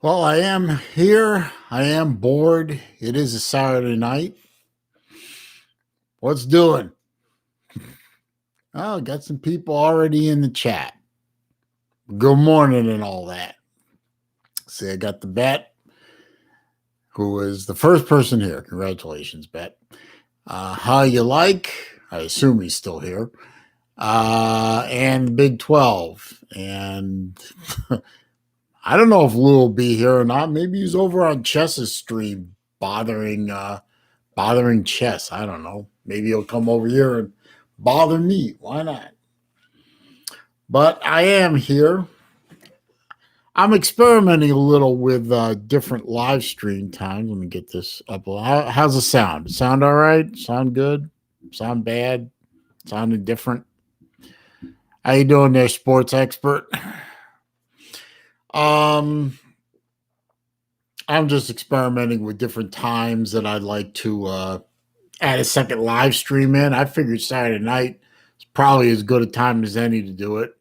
Well, I am here. I am bored. It is a Saturday night. What's doing? Oh, got some people already in the chat. Good morning and all that. See, I got the Bet, who is the first person here. Congratulations, Bet. How you like? I assume he's still here. And Big 12. And I don't know if Lou will be here or not. Maybe he's over on Chess's stream bothering Chess. I don't know. Maybe he'll come over here and bother me. Why not? But I am here. I'm experimenting a little with different live stream times. Let me get this up. How's the sound? Sound all right? Sound good? Sound bad? Sounding different? How you doing there, sports expert? I'm just experimenting with different times that I'd like to add a second live stream in. I figured Saturday night is probably as good a time as any to do it.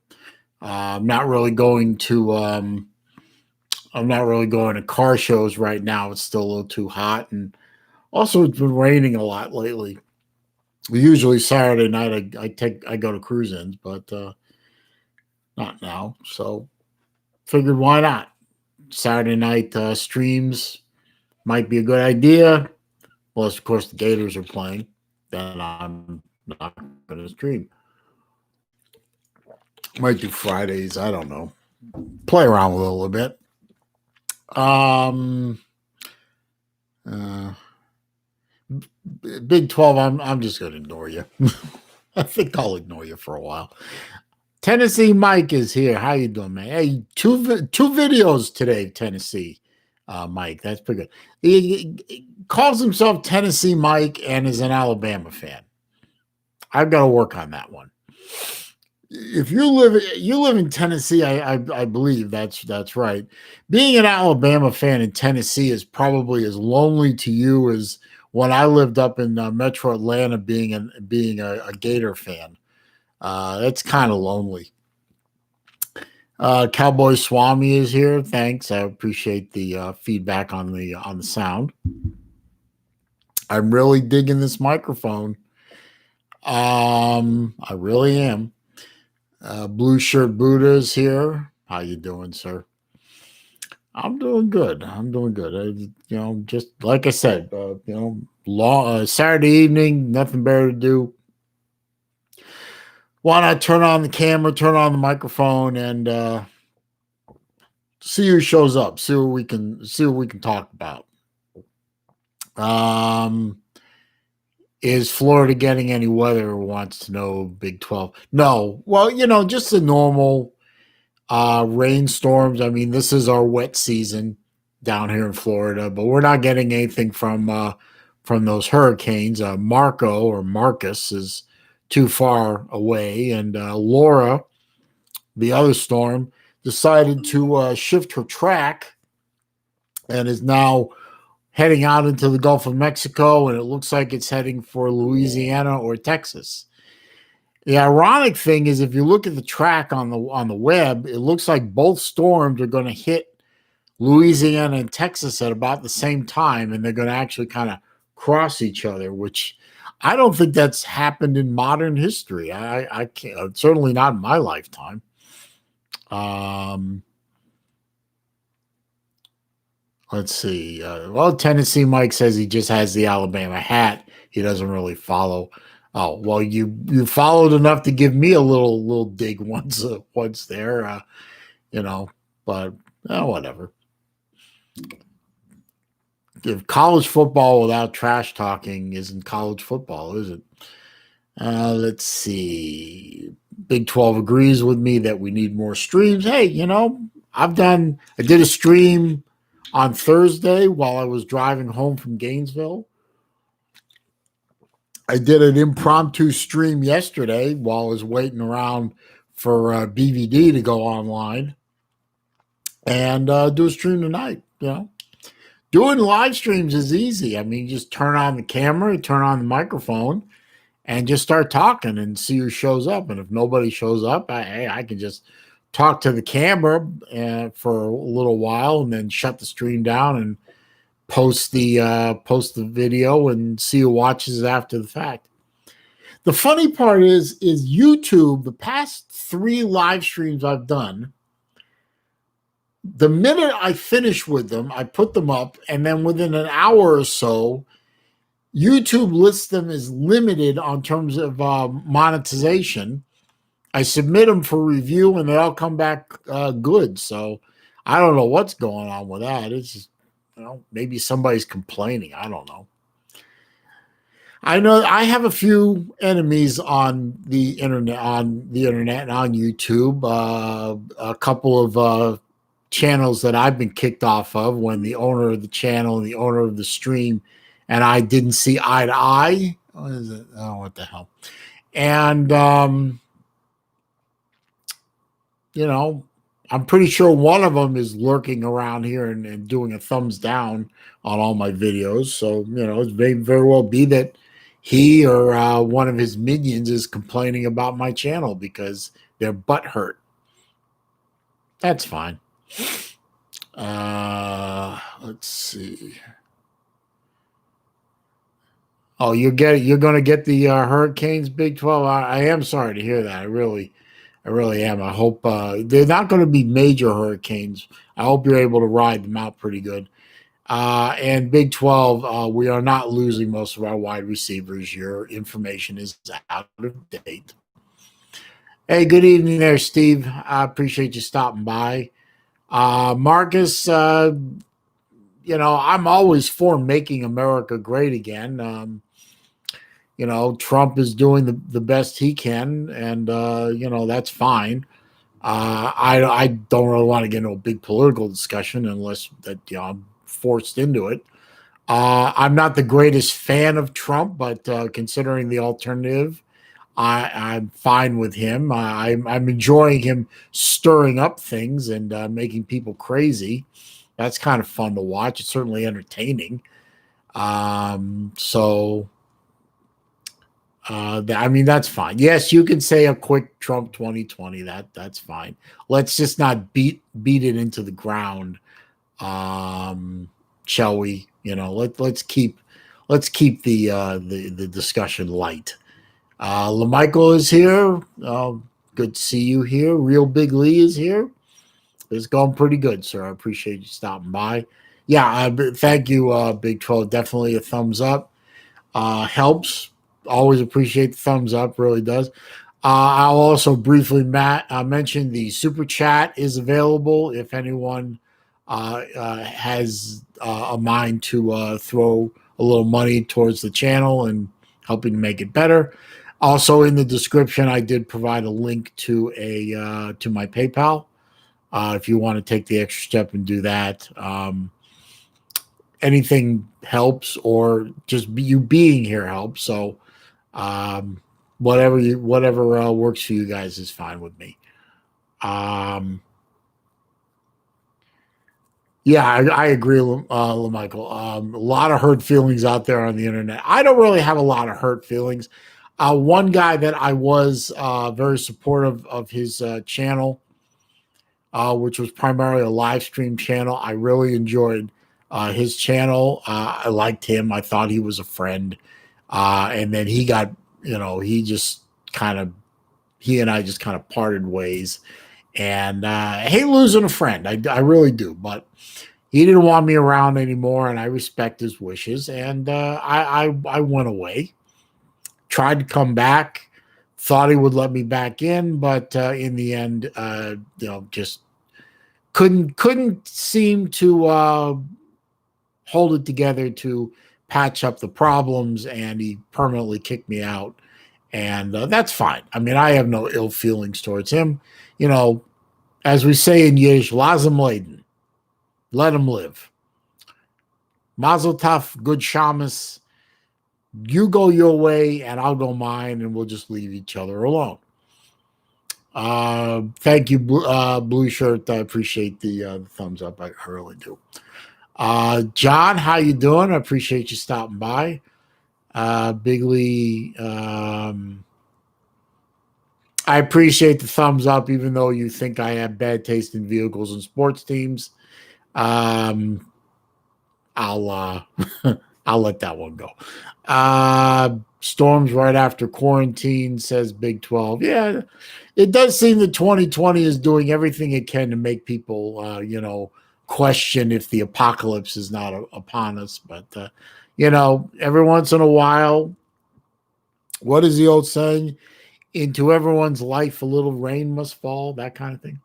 I'm not really going to car shows right now. It's still a little too hot, and also it's been raining a lot lately. Usually Saturday night I go to cruise-ins, but not now. So figured why not? Saturday night streams might be a good idea. Unless, of course, the Gators are playing, then I'm not going to stream. Might do Fridays. I don't know. Play around with it a little bit. Big 12, I'm just going to ignore you. I think I'll ignore you for a while. Tennessee Mike is here. How you doing, man? Hey, two videos today, Tennessee Mike. That's pretty good. He calls himself Tennessee Mike and is an Alabama fan. I've got to work on that one. If you live in Tennessee, I believe that's right. Being an Alabama fan in Tennessee is probably as lonely to you as when I lived up in Metro Atlanta, being a Gator fan. That's kind of lonely. Cowboy Swami is here. Thanks. I appreciate the feedback on the sound. I'm really digging this microphone. I really am. Blue Shirt Buddha is here. How you doing, sir? I'm doing good. Just like I said, long Saturday evening, nothing better to do. Why not turn on the camera, turn on the microphone, and see who shows up. See what we can talk about. Is Florida getting any weather? Wants to know Big 12. No. Well, just the normal rainstorms. I mean, this is our wet season down here in Florida, but we're not getting anything from those hurricanes. Marco or Marcus is too far away, and Laura, the other storm, decided to shift her track and is now heading out into the Gulf of Mexico, and it looks like it's heading for Louisiana or Texas. The ironic thing is, if you look at the track on the web, it looks like both storms are going to hit Louisiana and Texas at about the same time, and they're going to actually kind of cross each other, which I don't think that's happened in modern history. I can't, certainly not in my lifetime. Let's see. Well, Tennessee Mike says he just has the Alabama hat. He doesn't really follow. Oh, well, you followed enough to give me a little dig once there, but whatever. If college football without trash talking isn't college football, is it? Let's see. Big 12 agrees with me that we need more streams. Hey, I did a stream on Thursday while I was driving home from Gainesville. I did an impromptu stream yesterday while I was waiting around for BVD to go online, and do a stream tonight. Doing live streams is easy. I mean, just turn on the camera, turn on the microphone, and just start talking and see who shows up. And if nobody shows up, I can just talk to the camera for a little while, and then shut the stream down and post the video and see who watches it after the fact. The funny part is YouTube. The past 3 live streams I've done, the minute I finish with them, I put them up, and then within an hour or so, YouTube lists them as limited on terms of monetization. I submit them for review, and they all come back good. So I don't know what's going on with that. It's just, maybe somebody's complaining. I don't know. I know I have a few enemies on the internet and on YouTube. A couple of channels that I've been kicked off of when the owner of the channel and the owner of the stream and I didn't see eye to eye. What is it? Oh, what the hell? And I'm pretty sure one of them is lurking around here and doing a thumbs down on all my videos. So, it may very well be that he or one of his minions is complaining about my channel because their butt hurt. That's fine. Let's see. Oh, you're going to get the Hurricanes Big 12. I am sorry to hear that. I really am. I hope they're not going to be major hurricanes. I hope you're able to ride them out pretty good. And Big 12, we are not losing most of our wide receivers. Your information is out of date. Hey, good evening there, Steve. I appreciate you stopping by. Marcus, I'm always for making America great again. Trump is doing the best he can, and that's fine. I don't really want to get into a big political discussion unless that I'm forced into it. I'm not the greatest fan of Trump, but considering the alternative, I'm fine with him. I'm enjoying him stirring up things and making people crazy. That's kind of fun to watch. It's certainly entertaining. That's fine. Yes, you can say a quick Trump 2020. That's fine. Let's just not beat it into the ground. Shall we? Let's keep the discussion light. LaMichael is here. Good to see you here. Real Big Lee is here. It's going pretty good, sir. I appreciate you stopping by. Yeah, thank you, Big 12. Definitely a thumbs up. Helps. Always appreciate the thumbs up. Really does. I'll also briefly mention the super chat is available if anyone has a mind to throw a little money towards the channel and helping to make it better. Also, in the description, I did provide a link to to my PayPal. If you want to take the extra step and do that, anything helps, or just you being here helps. So, whatever works for you guys is fine with me. Yeah, I agree, LaMichael. A lot of hurt feelings out there on the internet. I don't really have a lot of hurt feelings. One guy that I was very supportive of his channel, which was primarily a live stream channel. I really enjoyed his channel. I liked him. I thought he was a friend. And then he got, he and I just kind of parted ways. And I hate losing a friend. I really do. But he didn't want me around anymore, and I respect his wishes. And I went away. Tried to come back. Thought he would let me back in, but in the end, just couldn't seem to hold it together to patch up the problems, and he permanently kicked me out. And that's fine. I mean, I have no ill feelings towards him. As we say in Yiddish, lass him leiden. Let him live. Mazel tov, good shamus. You go your way, and I'll go mine, and we'll just leave each other alone. Thank you, Blue Shirt. I appreciate the thumbs up. I really do. John, how you doing? I appreciate you stopping by. Bigley, I appreciate the thumbs up, even though you think I have bad taste in vehicles and sports teams. Um, I'll I'll let that one go. Storms right after quarantine, says Big 12. Yeah, it does seem that 2020 is doing everything it can to make people, question if the apocalypse is not upon us. But, every once in a while, what is the old saying? Into everyone's life, a little rain must fall, that kind of thing.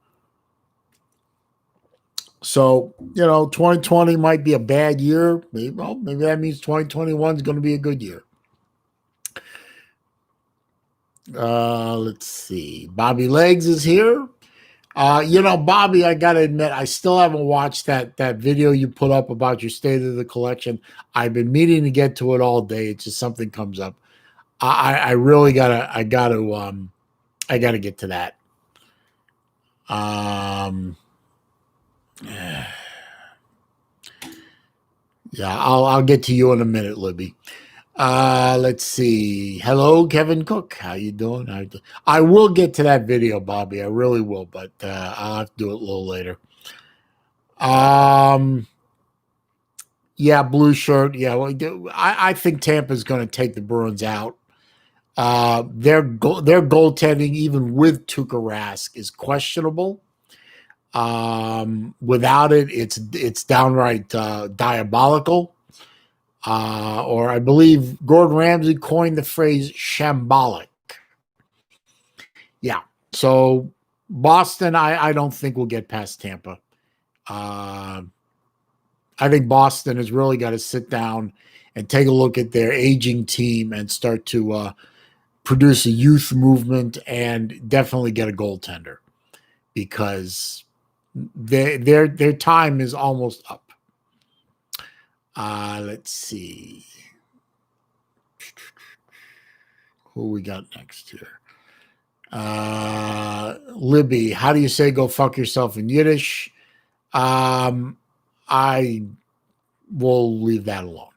So, 2020 might be a bad year. Maybe that means 2021 is going to be a good year. Let's see. Bobby Legs is here. Bobby, I gotta admit, I still haven't watched that video you put up about your state of the collection. I've been meaning to get to it all day. It's just something comes up. I really I gotta get to that. Yeah, I'll get to you in a minute, Libby. Let's see. Hello, Kevin Cook. How you doing? I will get to that video, Bobby. I really will, but I'll have to do it a little later. Yeah, blue shirt. Yeah, well, I think Tampa's going to take the Bruins out. Their goaltending, even with Tuukka Rask, is questionable. Without it, it's downright diabolical. Or I believe Gordon Ramsay coined the phrase shambolic. Yeah. So Boston, I don't think we'll get past Tampa. I think Boston has really got to sit down and take a look at their aging team and start to produce a youth movement and definitely get a goaltender because their time is almost up. Let's see. Who we got next here? Libby, how do you say go fuck yourself in Yiddish? I will leave that alone.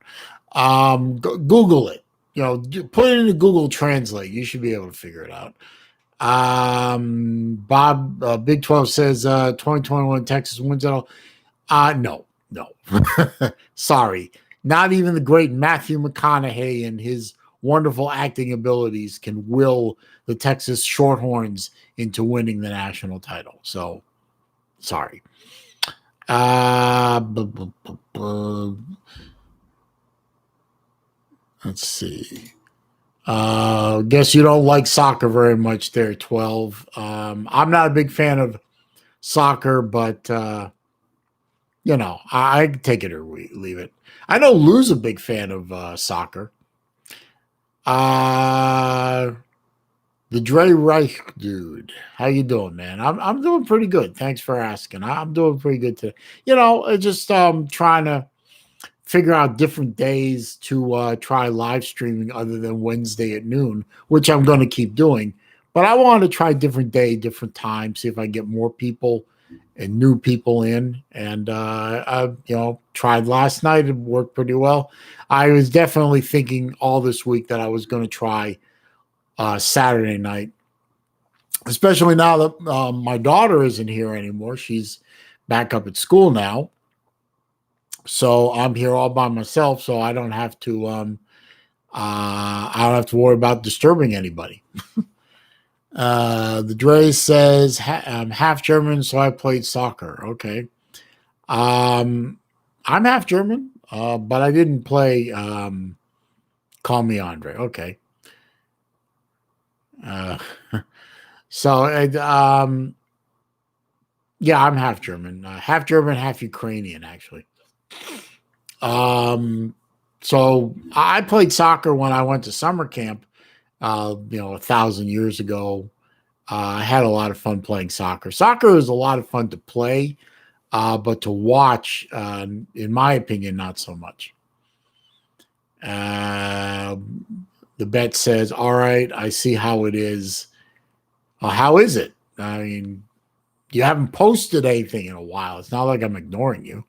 Google it. Put it into Google Translate. You should be able to figure it out. Bob, Big 12 says 2021 Texas wins it all. No. Sorry. Not even the great Matthew McConaughey and his wonderful acting abilities can will the Texas Shorthorns into winning the national title. So, sorry. Let's see. Guess you don't like soccer very much there, 12. I'm not a big fan of soccer, but, I take it or leave it. I know Lou's a big fan of soccer. The Dre Reich dude. How you doing, man? I'm doing pretty good. Thanks for asking. I'm doing pretty good today. Just trying to figure out different days to try live streaming other than Wednesday at noon, which I'm going to keep doing. But I want to try different day, different time, see if I get more people and new people in. And I tried last night. It worked pretty well. I was definitely thinking all this week that I was going to try Saturday night, especially now that my daughter isn't here anymore. She's back up at school now. So I'm here all by myself, so I don't have to worry about disturbing anybody. The Dre says I'm half German, so I played soccer. Okay. I'm half German, but I didn't play Call Me Andre. Okay. So yeah, I'm half German, half Ukrainian, actually. So I played soccer when I went to summer camp, 1,000 years ago. I had a lot of fun playing soccer. Soccer is a lot of fun to play, but to watch, in my opinion, not so much. The bet says, all right, I see how it is. How is it? I mean, you haven't posted anything in a while. It's not like I'm ignoring you.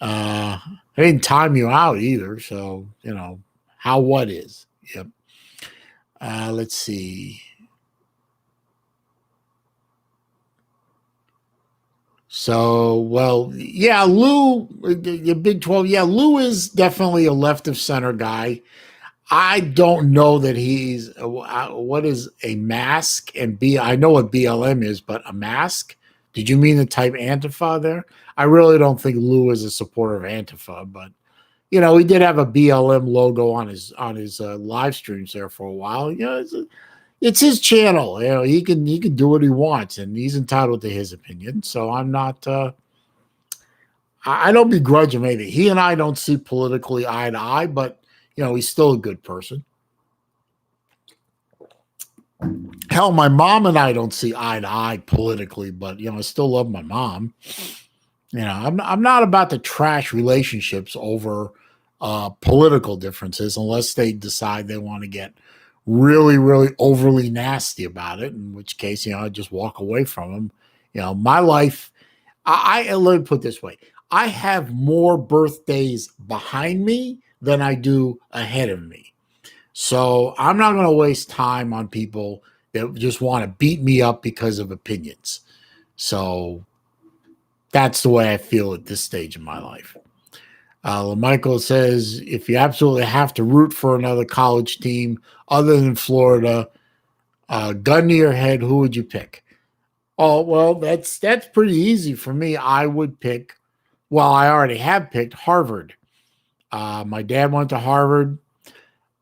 I didn't time you out either. So, what is? Yep. Let's see. So, well, yeah, Lou, the Big 12, yeah, Lou is definitely a left of center guy. I don't know that he's what is a mask and B. I know what BLM is, but a mask. Did you mean to type Antifa there? I really don't think Lou is a supporter of Antifa, but he did have a BLM logo on his live streams there for a while. It's his channel. He can do what he wants, and he's entitled to his opinion. So I'm not. I don't begrudge him either. He and I don't see politically eye to eye, but he's still a good person. Hell, my mom and I don't see eye to eye politically, but I still love my mom. I'm not about to trash relationships over political differences unless they decide they want to get really, really overly nasty about it. In which case, I just walk away from them. My life. Let me put it this way: I have more birthdays behind me than I do ahead of me. So I'm not going to waste time on people that just want to beat me up because of opinions. So that's the way I feel at this stage in my life. Michael says, if you absolutely have to root for another college team other than Florida, gun to your head, who would you pick? Oh, well, that's pretty easy for me. I would pick, well, I already have picked Harvard. My dad went to Harvard,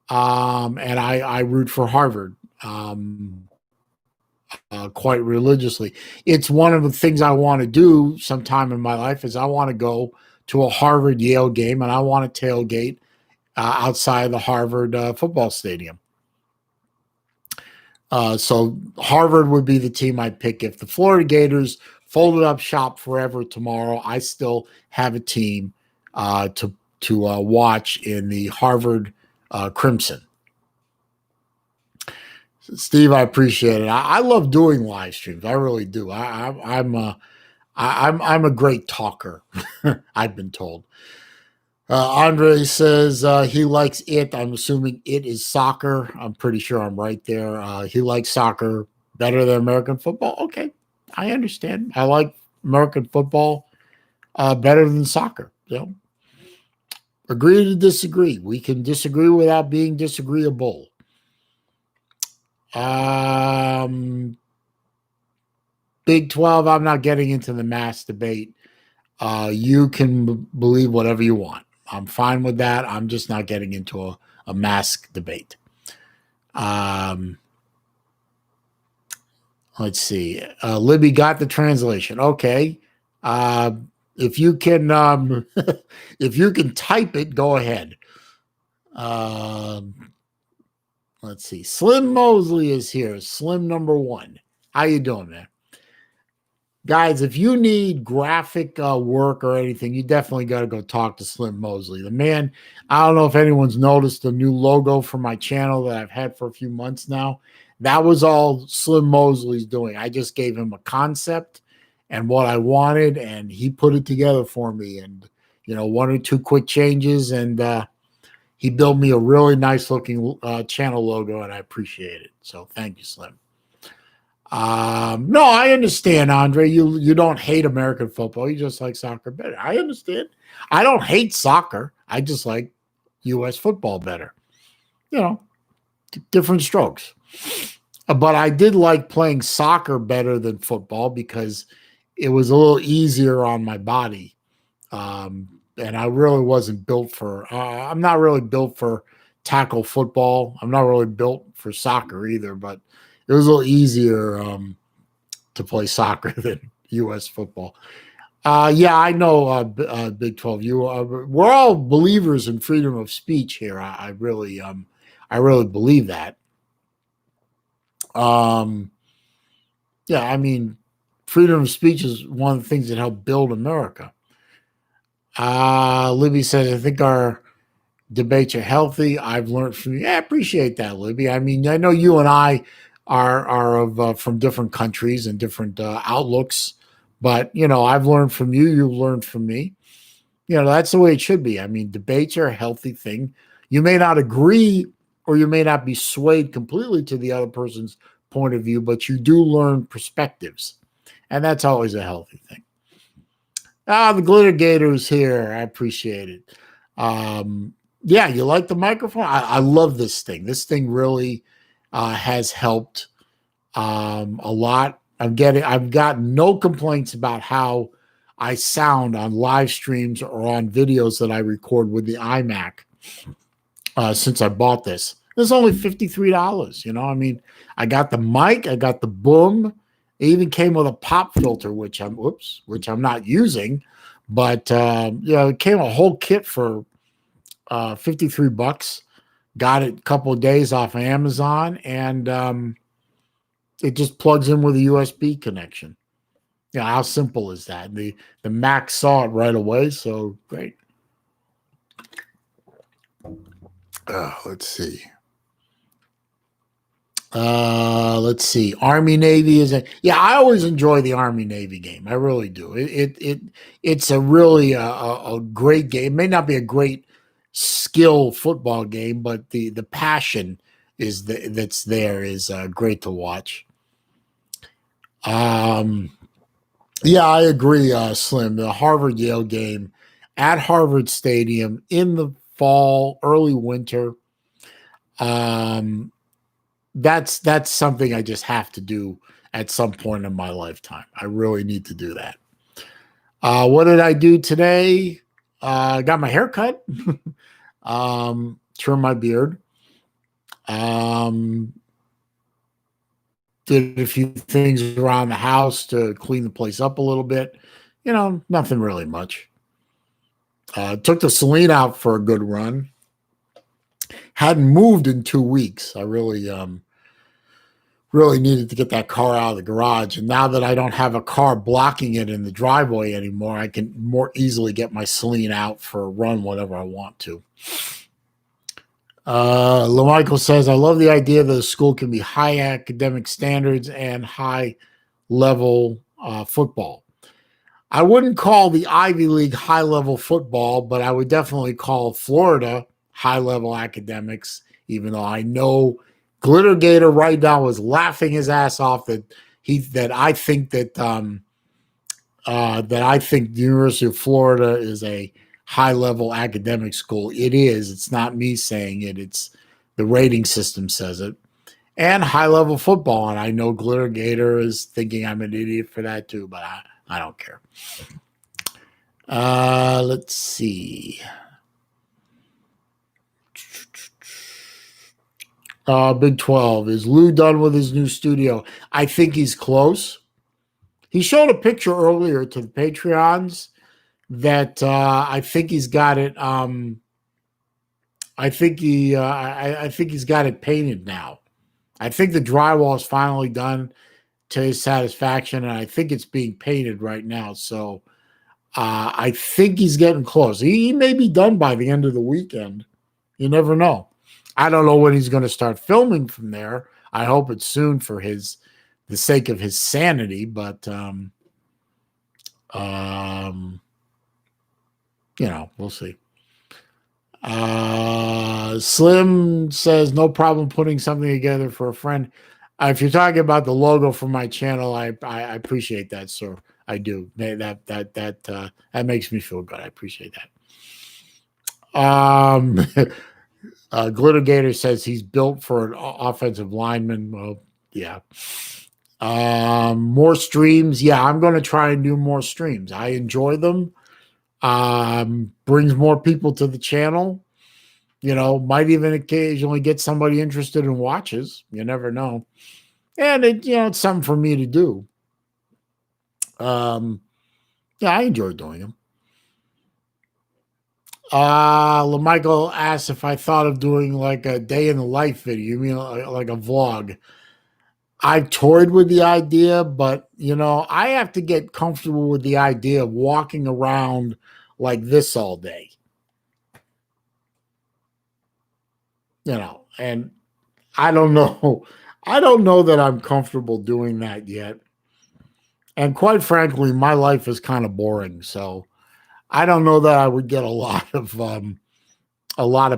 and I root for Harvard quite religiously. It's one of the things I want to do sometime in my life is I want to go to a Harvard Yale game, and I want to tailgate outside the Harvard football stadium. So Harvard would be the team I'd pick. If the Florida Gators folded up shop forever tomorrow, I still have a team to watch in the Harvard Crimson. Steve, I appreciate it. I love doing live streams. I really do. I'm a great talker. I've been told. Andre says he likes it. I'm assuming it is soccer. I'm pretty sure I'm right there. He likes soccer better than American football. Okay, I understand. I like American football better than soccer. Agree to disagree. We can disagree without being disagreeable. Big 12, I'm not getting into the mass debate. You can believe whatever you want. I'm fine with that. I'm just not getting into a mask debate. Let's see. Libby got the translation. Okay. If you can if you can type it, go ahead. Let's see. Slim Mosley is here. Slim number 1. How you doing, man? Guys, if you need graphic work or anything, you definitely got to go talk to Slim Mosley. The man, I don't know if anyone's noticed the new logo for my channel that I've had for a few months now. That was all Slim Mosley's doing. I just gave him a concept and what I wanted, and he put it together for me. And, 1 or 2 quick changes, and he built me a really nice looking channel logo, and I appreciate it. So thank you, Slim. No, I understand, Andre. You don't hate American football. You just like soccer better. I understand. I don't hate soccer. I just like U.S. football better. Different strokes. But I did like playing soccer better than football because it was a little easier on my body. And I really wasn't built for, I'm not really built for tackle football. I'm not really built for soccer either, but it was a little easier to play soccer than U.S. football. Yeah, I know Big 12. We're all believers in freedom of speech here. I really believe that. Yeah, I mean, freedom of speech is one of the things that helped build America. Libby says, I think our debates are healthy. I've learned from you. Yeah, I appreciate that, Libby. I mean, I know you and I are from different countries and different outlooks, but I've learned from you. You've learned from me. That's the way it should be. I mean, debates are a healthy thing. You may not agree, or you may not be swayed completely to the other person's point of view, but you do learn perspectives, and that's always a healthy thing. The glitter gator's here. I appreciate it. Yeah, you like the microphone? I love this thing. This thing really has helped a lot. I've got no complaints about how I sound on live streams or on videos that I record with the iMac since I bought this. It's only $53. You know, I mean, I got the mic, I got the boom. It even came with a pop filter, which I'm not using, but it came a whole kit for $53. Got it a couple of days off of Amazon, and it just plugs in with a USB connection. Yeah, how simple is that? The Mac saw it right away, so great. Let's see. Army Navy yeah. I always enjoy the Army Navy game. I really do. It's a really a great game. It may not be a great skill football game, but the passion that's there is great to watch. Yeah, I agree, Slim. The Harvard Yale game at Harvard Stadium in the fall, early winter. That's something I just have to do at some point in my lifetime. I really need to do that. What did I do today? I got my hair cut, trim my beard, did a few things around the house to clean the place up a little bit. You know, nothing really much. Took the Celine out for a good run. Hadn't moved in 2 weeks. I really needed to get that car out of the garage. And now that I don't have a car blocking it in the driveway anymore, I can more easily get my Celine out for a run whenever I want to. LaMichael says, I love the idea that the school can be high academic standards and high level football. I wouldn't call the Ivy League high level football, but I would definitely call Florida high level academics, even though I know Glitter Gator right now was laughing his ass off that I think the University of Florida is a high level academic school. It is. It's not me saying it. It's the rating system says it. And high level football. And I know Glitter Gator is thinking I'm an idiot for that too, but I don't care. Let's see. Big 12. Is Lou done with his new studio? I think he's close. He showed a picture earlier to the Patreons that I think he's got it. I think he's got it painted now. I think the drywall is finally done to his satisfaction, and I think it's being painted right now. So I think he's getting close. He may be done by the end of the weekend. You never know. I don't know when he's going to start filming from there. I hope it's soon for the sake of his sanity, but we'll see. Slim says no problem putting something together for a friend. If you're talking about the logo for my channel, I appreciate that, sir. I do. That makes me feel good. I appreciate that. Glitter Gator says he's built for an offensive lineman. Well, yeah. More streams. Yeah, I'm going to try and do more streams. I enjoy them. Brings more people to the channel. You know, might even occasionally get somebody interested in watches. You never know. And it's something for me to do. Yeah, I enjoy doing them. LaMichael asked if I thought of doing like a day in the life video. You mean like a vlog? I've toyed with the idea, but I have to get comfortable with the idea of walking around like this all day. And I don't know. I don't know that I'm comfortable doing that yet. And quite frankly, my life is kind of boring. So I don't know that I would get a lot of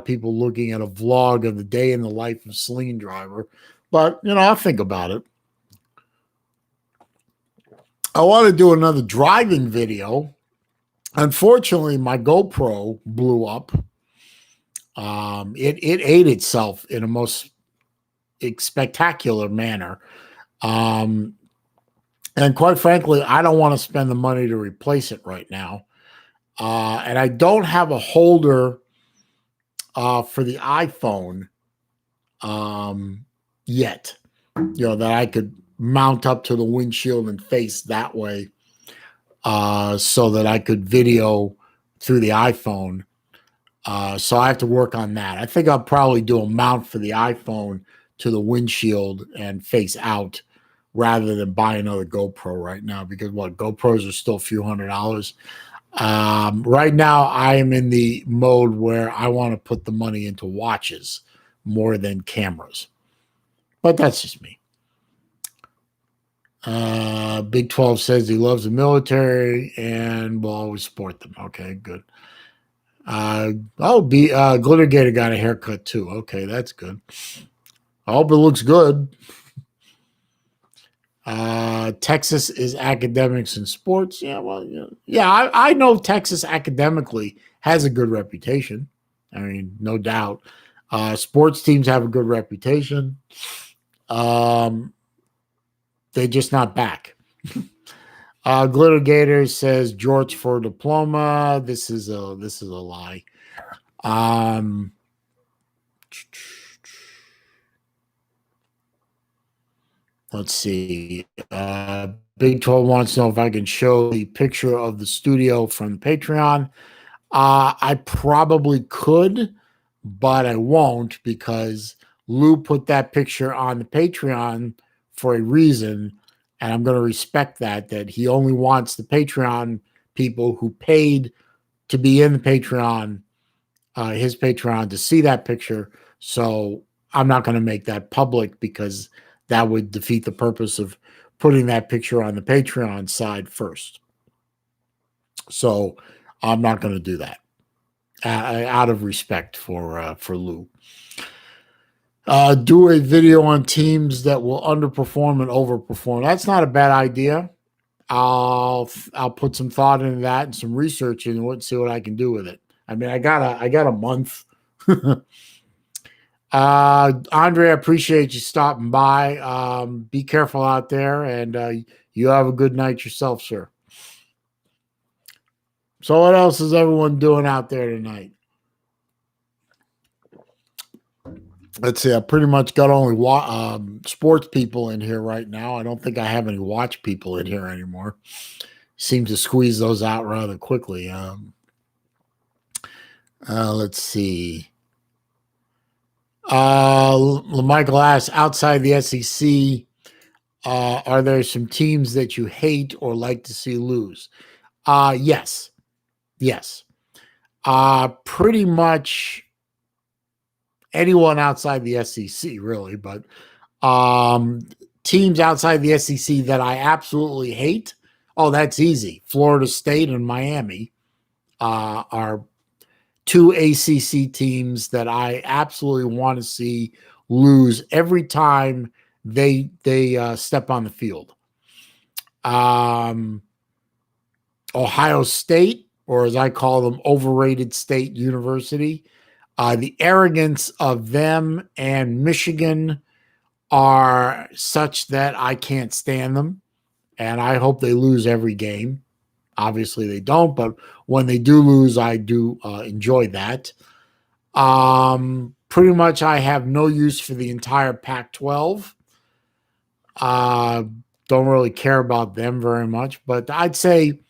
people looking at a vlog of the day in the life of Celine Driver. But, I'll think about it. I want to do another driving video. Unfortunately, my GoPro blew up. It ate itself in a most spectacular manner. Um, and quite frankly, I don't want to spend the money to replace it right now. And I don't have a holder for the iPhone yet, that I could mount up to the windshield and face that way, so that I could video through the iPhone. So I have to work on that. I think I'll probably do a mount for the iPhone to the windshield and face out rather than buy another GoPro right now, because GoPros are still a few $100s. Right now, I am in the mode where I want to put the money into watches more than cameras. But that's just me. Big 12 says he loves the military and will always support them. Okay, good. Glittergator got a haircut too. Okay, that's good. I hope it looks good. Texas is academics and sports. Yeah, well, I know Texas academically has a good reputation. I mean, no doubt. Sports teams have a good reputation. They're just not back. Glittergator says George for diploma. This is a lie. Let's see. Big 12 wants to know if I can show the picture of the studio from the Patreon. I probably could, but I won't, because Lou put that picture on the Patreon for a reason, and I'm going to respect that he only wants the Patreon people who paid to be in the Patreon, his Patreon, to see that picture. So I'm not going to make that public, because that would defeat the purpose of putting that picture on the Patreon side first. So I'm not going to do that, out of respect for Lou. Do a video on teams that will underperform and overperform. That's not a bad idea. I'll put some thought into that and some research into it and see what I can do with it. I mean, I got a month. Andre, I appreciate you stopping by. Be careful out there, and you have a good night yourself, sir. So what else is everyone doing out there tonight? Let's see. I pretty much got only sports people in here right now. I don't think I have any watch people in here anymore. Seem to squeeze those out rather quickly. Let's see. Michael asks, outside the SEC, are there some teams that you hate or like to see lose? Yes. Pretty much anyone outside the SEC, really, but teams outside the SEC that I absolutely hate, that's easy. Florida State and Miami are two ACC teams that I absolutely want to see lose every time they step on the field. Ohio State, or as I call them, Overrated State University. The arrogance of them and Michigan are such that I can't stand them, and I hope they lose every game. Obviously, they don't, but when they do lose, I do enjoy that. Pretty much, I have no use for the entire Pac-12. Don't really care about them very much, but I'd say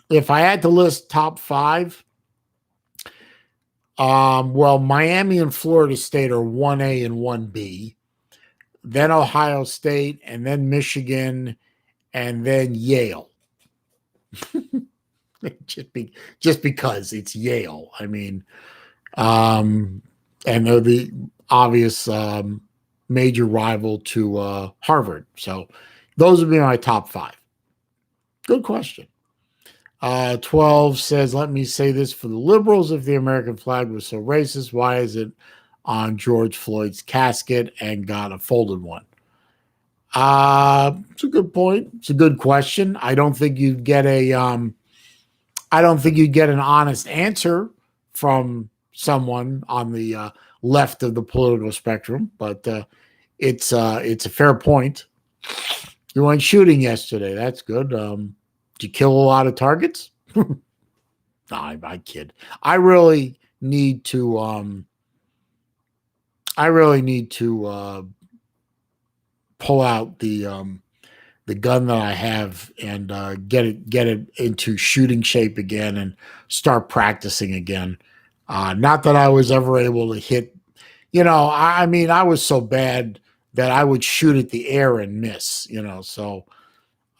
if I had to list top five, Miami and Florida State are 1A and 1B, then Ohio State, and then Michigan, and then Yale. just because it's Yale. I mean, and they're the obvious major rival to Harvard. So those would be my top five. Good question. 12 says, let me say this for the liberals. If the American flag was so racist, why is it on George Floyd's casket and got a folded one? It's a good point. It's a good question. I don't think you'd get a I don't think you'd get an honest answer from someone on the left of the political spectrum, but it's a fair point. You went shooting yesterday. That's good. Did you kill a lot of targets? No, I kid. I really need to. I really need to pull out the gun that I have and get it into shooting shape again and start practicing again. Not that I was ever able to hit. I mean, I was so bad that I would shoot at the air and miss. So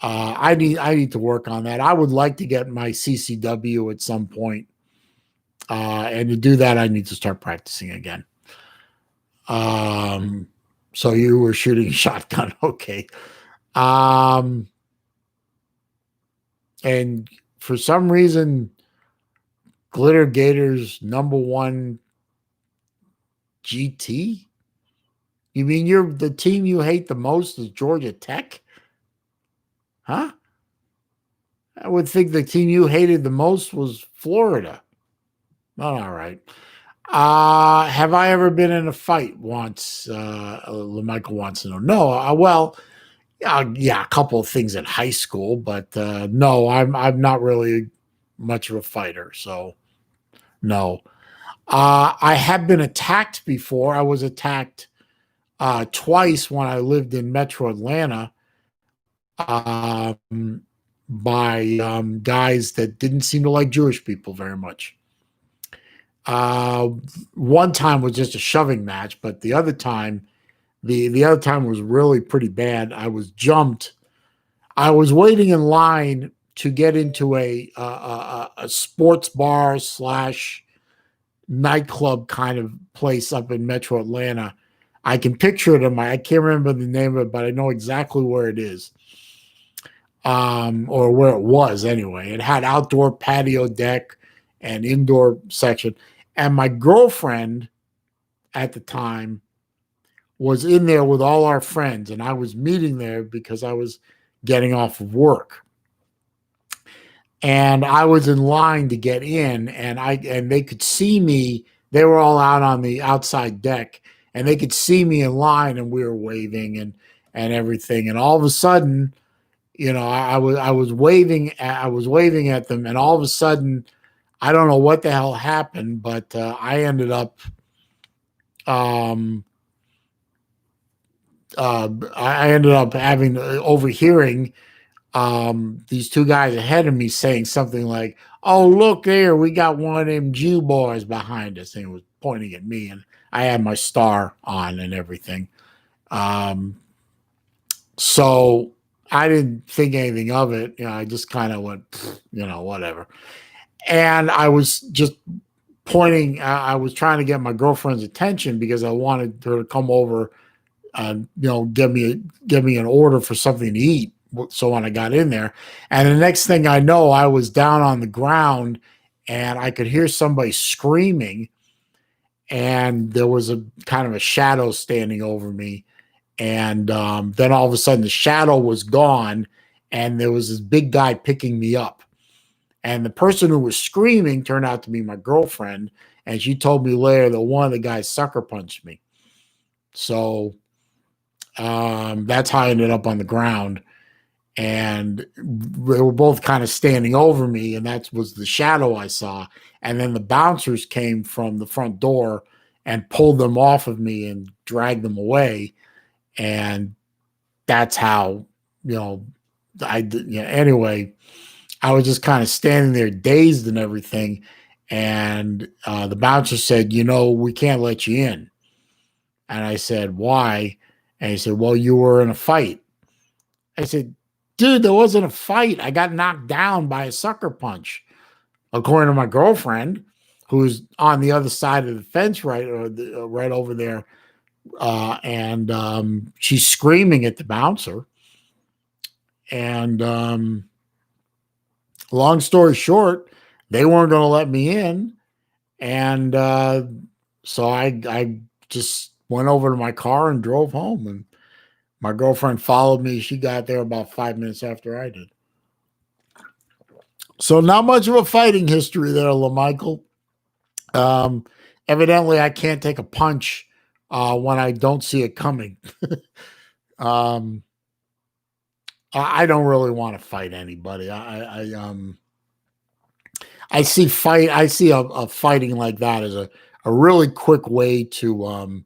I need to work on that. I would like to get my CCW at some point, and to do that, I need to start practicing again. So you were shooting shotgun, okay? Um, and for some reason, Glitter Gators #1 GT. You mean the team you hate the most is Georgia Tech? Huh? I would think the team you hated the most was Florida. Oh, all right. Have I ever been in a fight once? LeMichael wants to know. No. Well, yeah, a couple of things at high school, but no, I'm not really much of a fighter, so no. I have been attacked before. I was attacked twice when I lived in Metro Atlanta, um, by guys that didn't seem to like Jewish people very much. Uh, One time was just a shoving match, but the other time was really pretty bad. I was jumped. I was waiting in line to get into a sports bar slash nightclub kind of place up in Metro Atlanta. I can picture it I can't remember the name of it, but I know exactly where it is. Or where it was anyway. It had outdoor patio deck and indoor section. And my girlfriend at the time was in there with all our friends, and I was meeting there because I was getting off of work. And I was in line to get in, and they could see me. They were all out on the outside deck, and they could see me in line, and we were waving and everything. And all of a sudden, I was waving at them, and all of a sudden, I don't know what the hell happened, but I ended up having overhearing these two guys ahead of me saying something like, "Oh, look there, we got one of them Jew boys behind us," and it was pointing at me, and I had my star on and everything. So I didn't think anything of it. I just kind of went, whatever. And I was just pointing. I was trying to get my girlfriend's attention because I wanted her to come over and give me an order for something to eat. So when I got in there, and the next thing I know, I was down on the ground, and I could hear somebody screaming, and there was a kind of a shadow standing over me. And then all of a sudden, the shadow was gone, and there was this big guy picking me up. And the person who was screaming turned out to be my girlfriend, and she told me later that one of the guys sucker punched me. So that's how I ended up on the ground. And they were both kind of standing over me, and that was the shadow I saw. And then the bouncers came from the front door and pulled them off of me and dragged them away. And that's how, anyway, I was just kind of standing there dazed and everything. And the bouncer said, we can't let you in. And I said, why? And he said, well, you were in a fight. I said, dude, there wasn't a fight. I got knocked down by a sucker punch, according to my girlfriend, who's on the other side of the fence, right over there. And she's screaming at the bouncer. And long story short, they weren't going to let me in. And so I just went over to my car and drove home. And my girlfriend followed me. She got there about 5 minutes after I did. So not much of a fighting history there, LaMichael. Evidently, I can't take a punch when I don't see it coming. um, I don't really want to fight anybody. I see a fighting like that as a really quick way to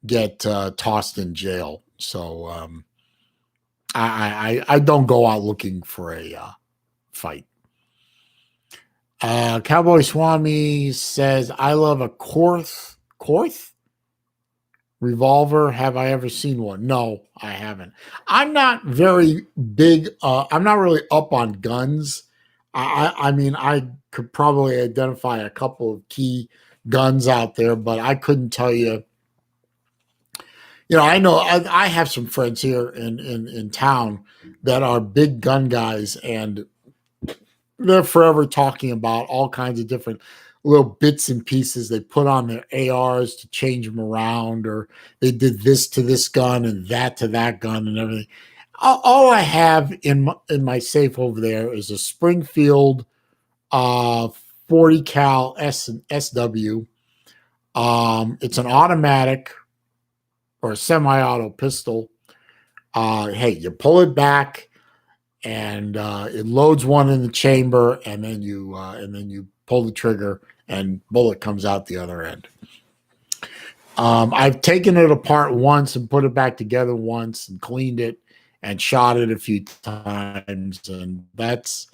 get tossed in jail. So I don't go out looking for a fight. Cowboy Swami says, I love a Korth revolver. Have I ever seen one? No, I haven't. I'm not very big. I'm not really up on guns. I mean, I could probably identify a couple of key guns out there, but I couldn't tell you. You know, I have some friends here in town that are big gun guys, and they're forever talking about all kinds of different little bits and pieces they put on their ARs to change them around, or they did this to this gun and that to that gun and everything. All I have in my safe over there is a Springfield 40 cal SW. It's an automatic or a semi-auto pistol. Hey, you pull it back, and it loads one in the chamber, and then you pull the trigger, and bullet comes out the other end. I've taken it apart once and put it back together once and cleaned it and shot it a few times, and that's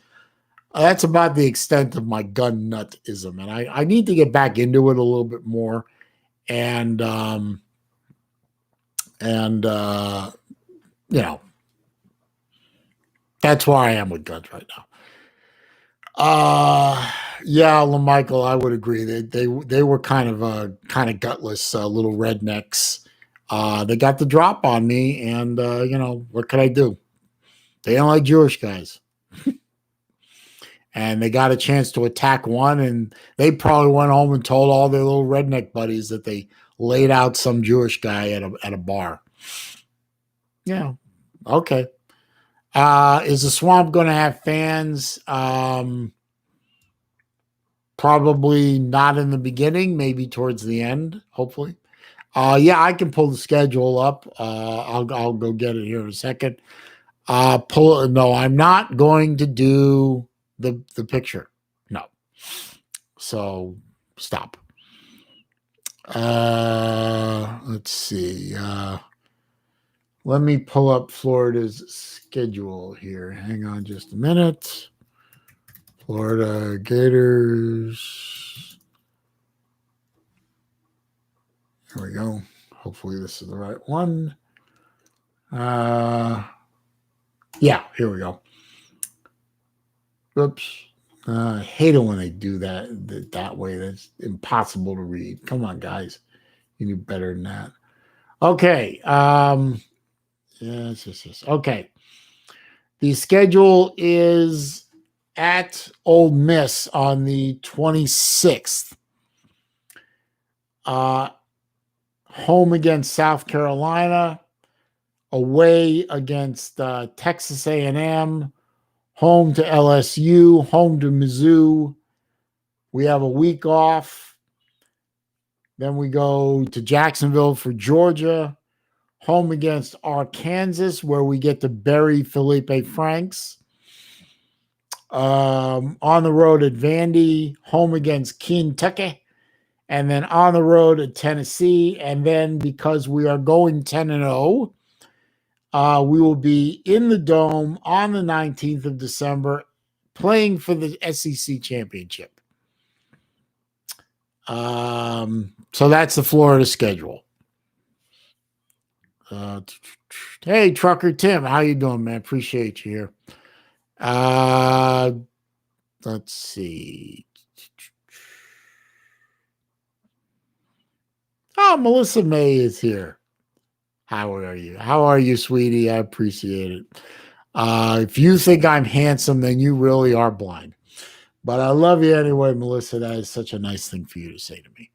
about the extent of my gun nutism. And I need to get back into it a little bit more, and you know, that's where I am with guns right now. Yeah, LaMichael, I would agree. They were kind of gutless little rednecks. They got the drop on me, and you know, what could I do? They don't like Jewish guys. And they got a chance to attack one, and they probably went home and told all their little redneck buddies that they laid out some Jewish guy at a bar. Yeah. Okay. Is the swamp going to have fans? Probably not in the beginning, maybe towards the end, hopefully. Yeah, I can pull the schedule up. I'll go get it here in a second. No, I'm not going to do the picture. No. So stop. Let's see. Let me pull up Florida's schedule here. Hang on just a minute. Florida Gators. Here we go. Hopefully this is the right one. Yeah, here we go. Oops. I hate it when they do that way. That's impossible to read. Come on, guys. You knew better than that. Okay. Yes. Okay. The schedule is at Ole Miss on the 26th. Home against South Carolina. Away against Texas A&M. Home to LSU. Home to Mizzou. We have a week off. Then we go to Jacksonville for Georgia. Home against Arkansas, where we get to bury Felipe Franks. On the road at Vandy. Home against Kentucky. And then on the road at Tennessee. And then because we are going 10-0, we will be in the Dome on the 19th of December playing for the SEC championship. So that's the Florida schedule. Hey, Trucker Tim, how you doing, man? Appreciate you here. Let's see. Oh, Melissa May is here. How are you? How are you, sweetie? I appreciate it. If you think I'm handsome, then you really are blind. But I love you anyway, Melissa. That is such a nice thing for you to say to me.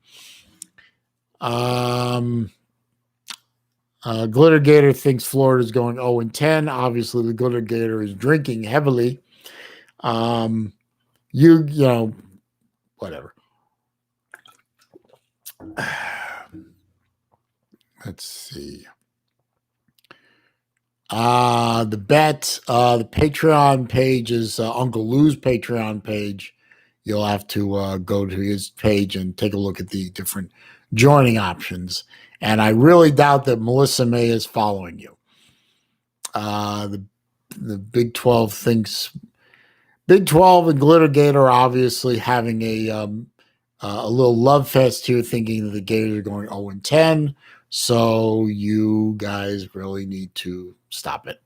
Glitter Gator thinks Florida's going 0-10. Obviously, the Glitter Gator is drinking heavily. you know, whatever. Let's see. The Patreon page is Uncle Lou's Patreon page. You'll have to go to his page and take a look at the different joining options. And I really doubt that Melissa May is following you. The Big 12 thinks Big 12 and Glittergate are obviously having a little love fest here, thinking that the Gators are going 0-10. So you guys really need to stop it.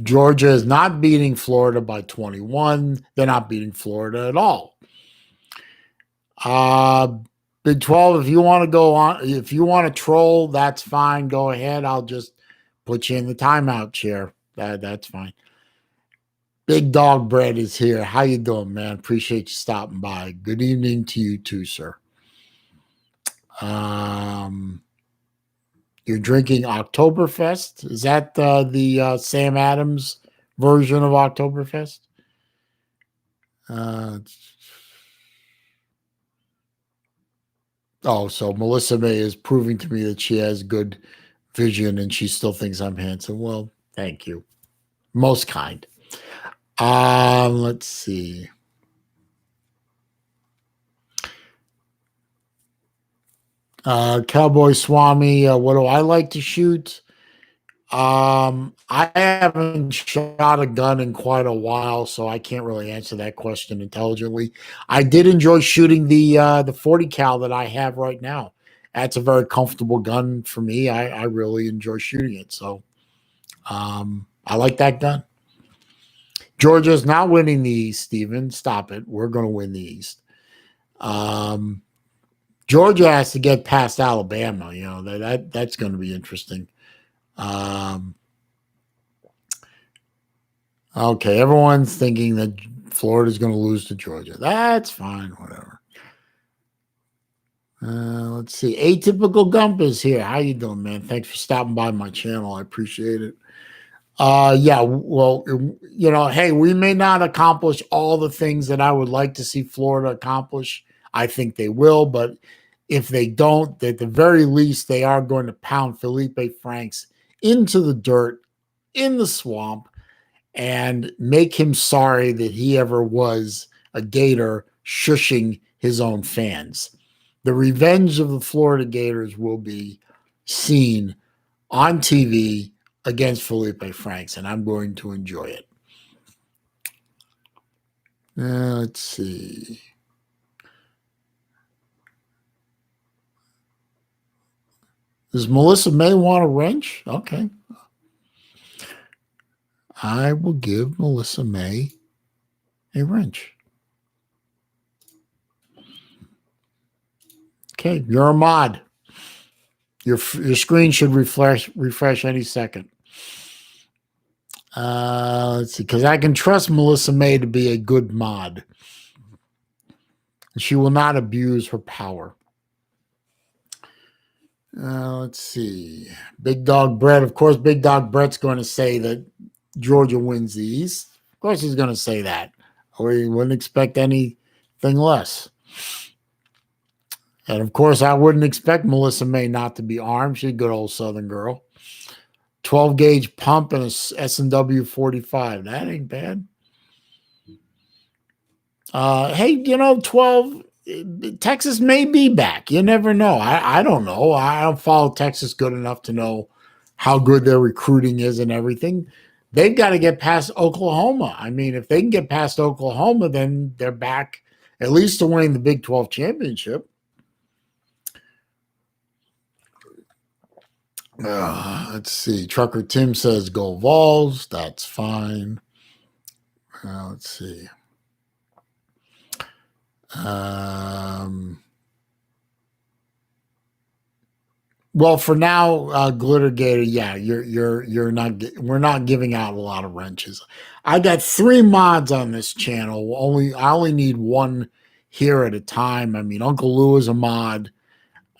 Georgia is not beating Florida by 21. They're not beating Florida at all. Big 12, if you want to go on, if you want to troll, that's fine. Go ahead. I'll just put you in the timeout chair. That's fine. Big Dog Bread is here. How you doing, man? Appreciate you stopping by. Good evening to you too, sir. You're drinking Oktoberfest. Is that the Sam Adams version of Oktoberfest? So Melissa May is proving to me that she has good vision and she still thinks I'm handsome. Well, thank you. Most kind. Let's see. Cowboy Swami, what do I like to shoot? I haven't shot a gun in quite a while, so I can't really answer that question intelligently. I did enjoy shooting the 40 cal that I have right now. That's a very comfortable gun for me. I really enjoy shooting it. So I like that gun. Georgia's not winning the East, Steven. Stop it. We're going to win the East. Georgia has to get past Alabama. You know, that's going to be interesting. Okay, everyone's thinking that Florida's going to lose to Georgia. That's fine, whatever. Let's see. Atypical Gump is here. How you doing, man? Thanks for stopping by my channel. I appreciate it. Yeah, well, you know, hey, we may not accomplish all the things that I would like to see Florida accomplish. I think they will, but if they don't, at the very least, they are going to pound Felipe Franks into the dirt, in the swamp, and make him sorry that he ever was a Gator shushing his own fans. The revenge of the Florida Gators will be seen on TV against Felipe Franks, and I'm going to enjoy it. Let's see. Does Melissa May want a wrench? Okay. I will give Melissa May a wrench. Okay, you're a mod. Your screen should refresh any second. Let's see, because I can trust Melissa May to be a good mod. She will not abuse her power. Let's see. Big Dog Brett. Of course, Big Dog Brett's going to say that Georgia wins the East. Of course, he's going to say that. We wouldn't expect anything less. And of course, I wouldn't expect Melissa May not to be armed. She's a good old Southern girl. 12 gauge pump and a S&W 45. That ain't bad. Hey, you know, 12. Texas may be back. You never know. I don't know. I don't follow Texas good enough to know how good their recruiting is and everything. They've got to get past Oklahoma. I mean, if they can get past Oklahoma, then they're back at least to winning the Big 12 championship. Let's see. Trucker Tim says go Vols. That's fine. Let's see. Well, for now, Glitter Gator, yeah, you're not. We're not giving out a lot of wrenches. I got 3 mods on this channel. I only need 1 here at a time. I mean, Uncle Lou is a mod.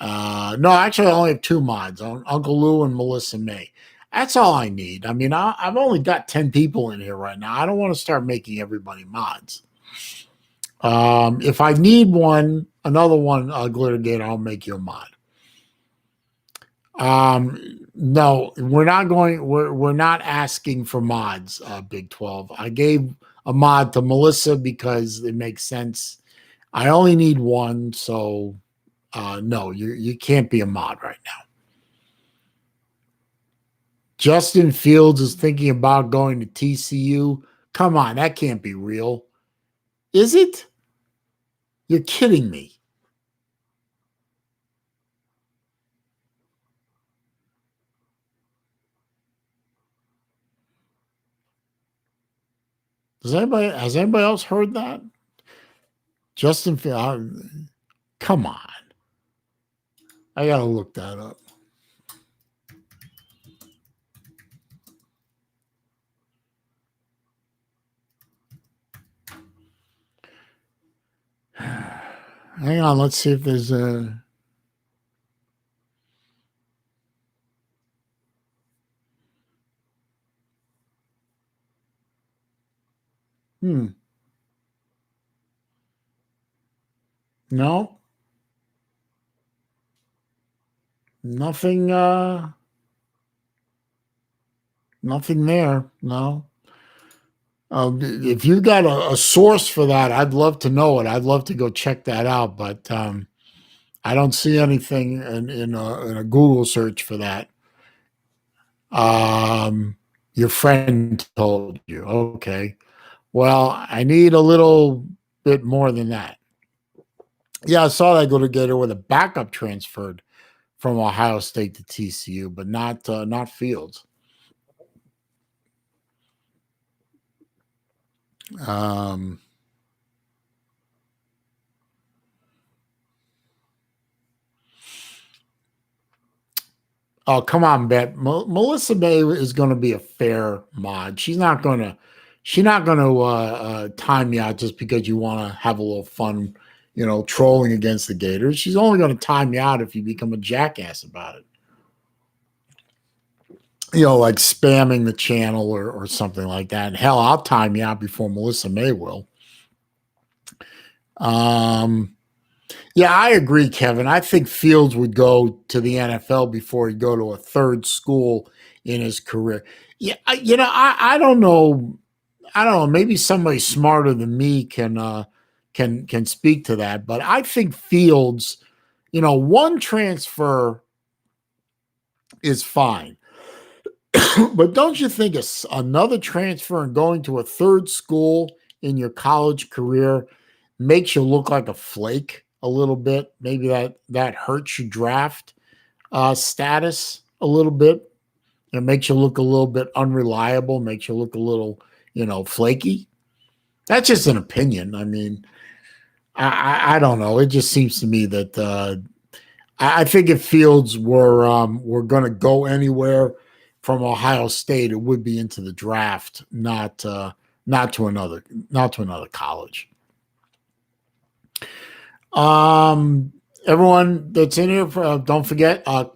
No, actually, I only have 2 mods. Uncle Lou and Melissa May. That's all I need. I mean, I've only got 10 people in here right now. I don't want to start making everybody mods. If I need another one, Glittergate, I'll make you a mod. No, we're not going. We're not asking for mods. Big 12. I gave a mod to Melissa because it makes sense. I only need one, so no, you can't be a mod right now. Justin Fields is thinking about going to TCU. Come on, that can't be real. Is it? You're kidding me. Has anybody else heard that? Justin Fields. Come on. I gotta look that up. Hang on, let's see if there's a. No. Nothing nothing there. No. If you got a source for that, I'd love to know it. I'd love to go check that out, but I don't see anything in a Google search for that. Your friend told you. Okay. Well, I need a little bit more than that. Yeah, I saw that go together with a backup transferred from Ohio State to TCU, but not Fields. Oh, come on, Bet. Melissa May is going to be a fair mod. She's not going to time you out just because you want to have a little fun, trolling against the Gators. She's only going to time you out if you become a jackass about it. Like spamming the channel or something like that. And hell, I'll time you out before Melissa May will. Yeah, I agree, Kevin. I think Fields would go to the NFL before he'd go to a third school in his career. Yeah, I don't know. I don't know. Maybe somebody smarter than me can speak to that. But I think Fields, one transfer is fine. But don't you think another transfer and going to a third school in your college career makes you look like a flake a little bit? Maybe that hurts your draft status a little bit. It makes you look a little bit unreliable, makes you look a little, flaky. That's just an opinion. I mean, I don't know. It just seems to me that I think if Fields were going to go anywhere from Ohio State, it would be into the draft, not to another college. Everyone that's in here, don't forget to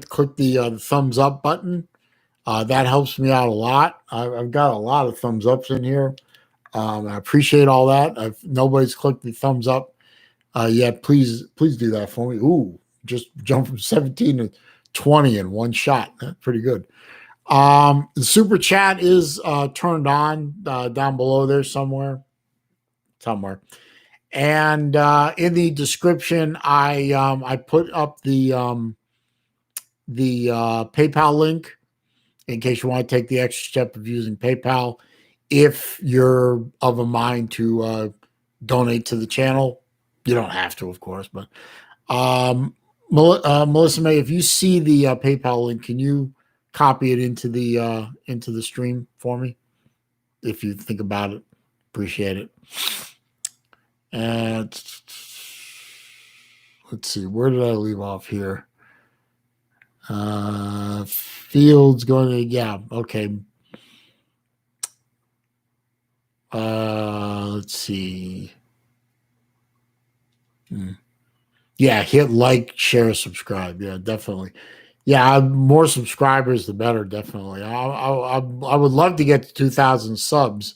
click the thumbs up button. That helps me out a lot. I've got a lot of thumbs ups in here. I appreciate all that. If nobody's clicked the thumbs up yet, please do that for me. Ooh, just jump from 17 to 20 in one shot. That's pretty good. The super chat is turned on down below there somewhere. And in the description, I put up the PayPal link in case you want to take the extra step of using PayPal. If you're of a mind to donate to the channel, you don't have to, of course. But Melissa May, if you see the PayPal link, can you copy it into the stream for me? If you think about it, appreciate it. And let's see, where did I leave off here? Fields going to, yeah, okay. Let's see. Yeah, hit like, share, subscribe. Yeah, definitely. Yeah, more subscribers, the better. Definitely. I would love to get to 2,000 subs.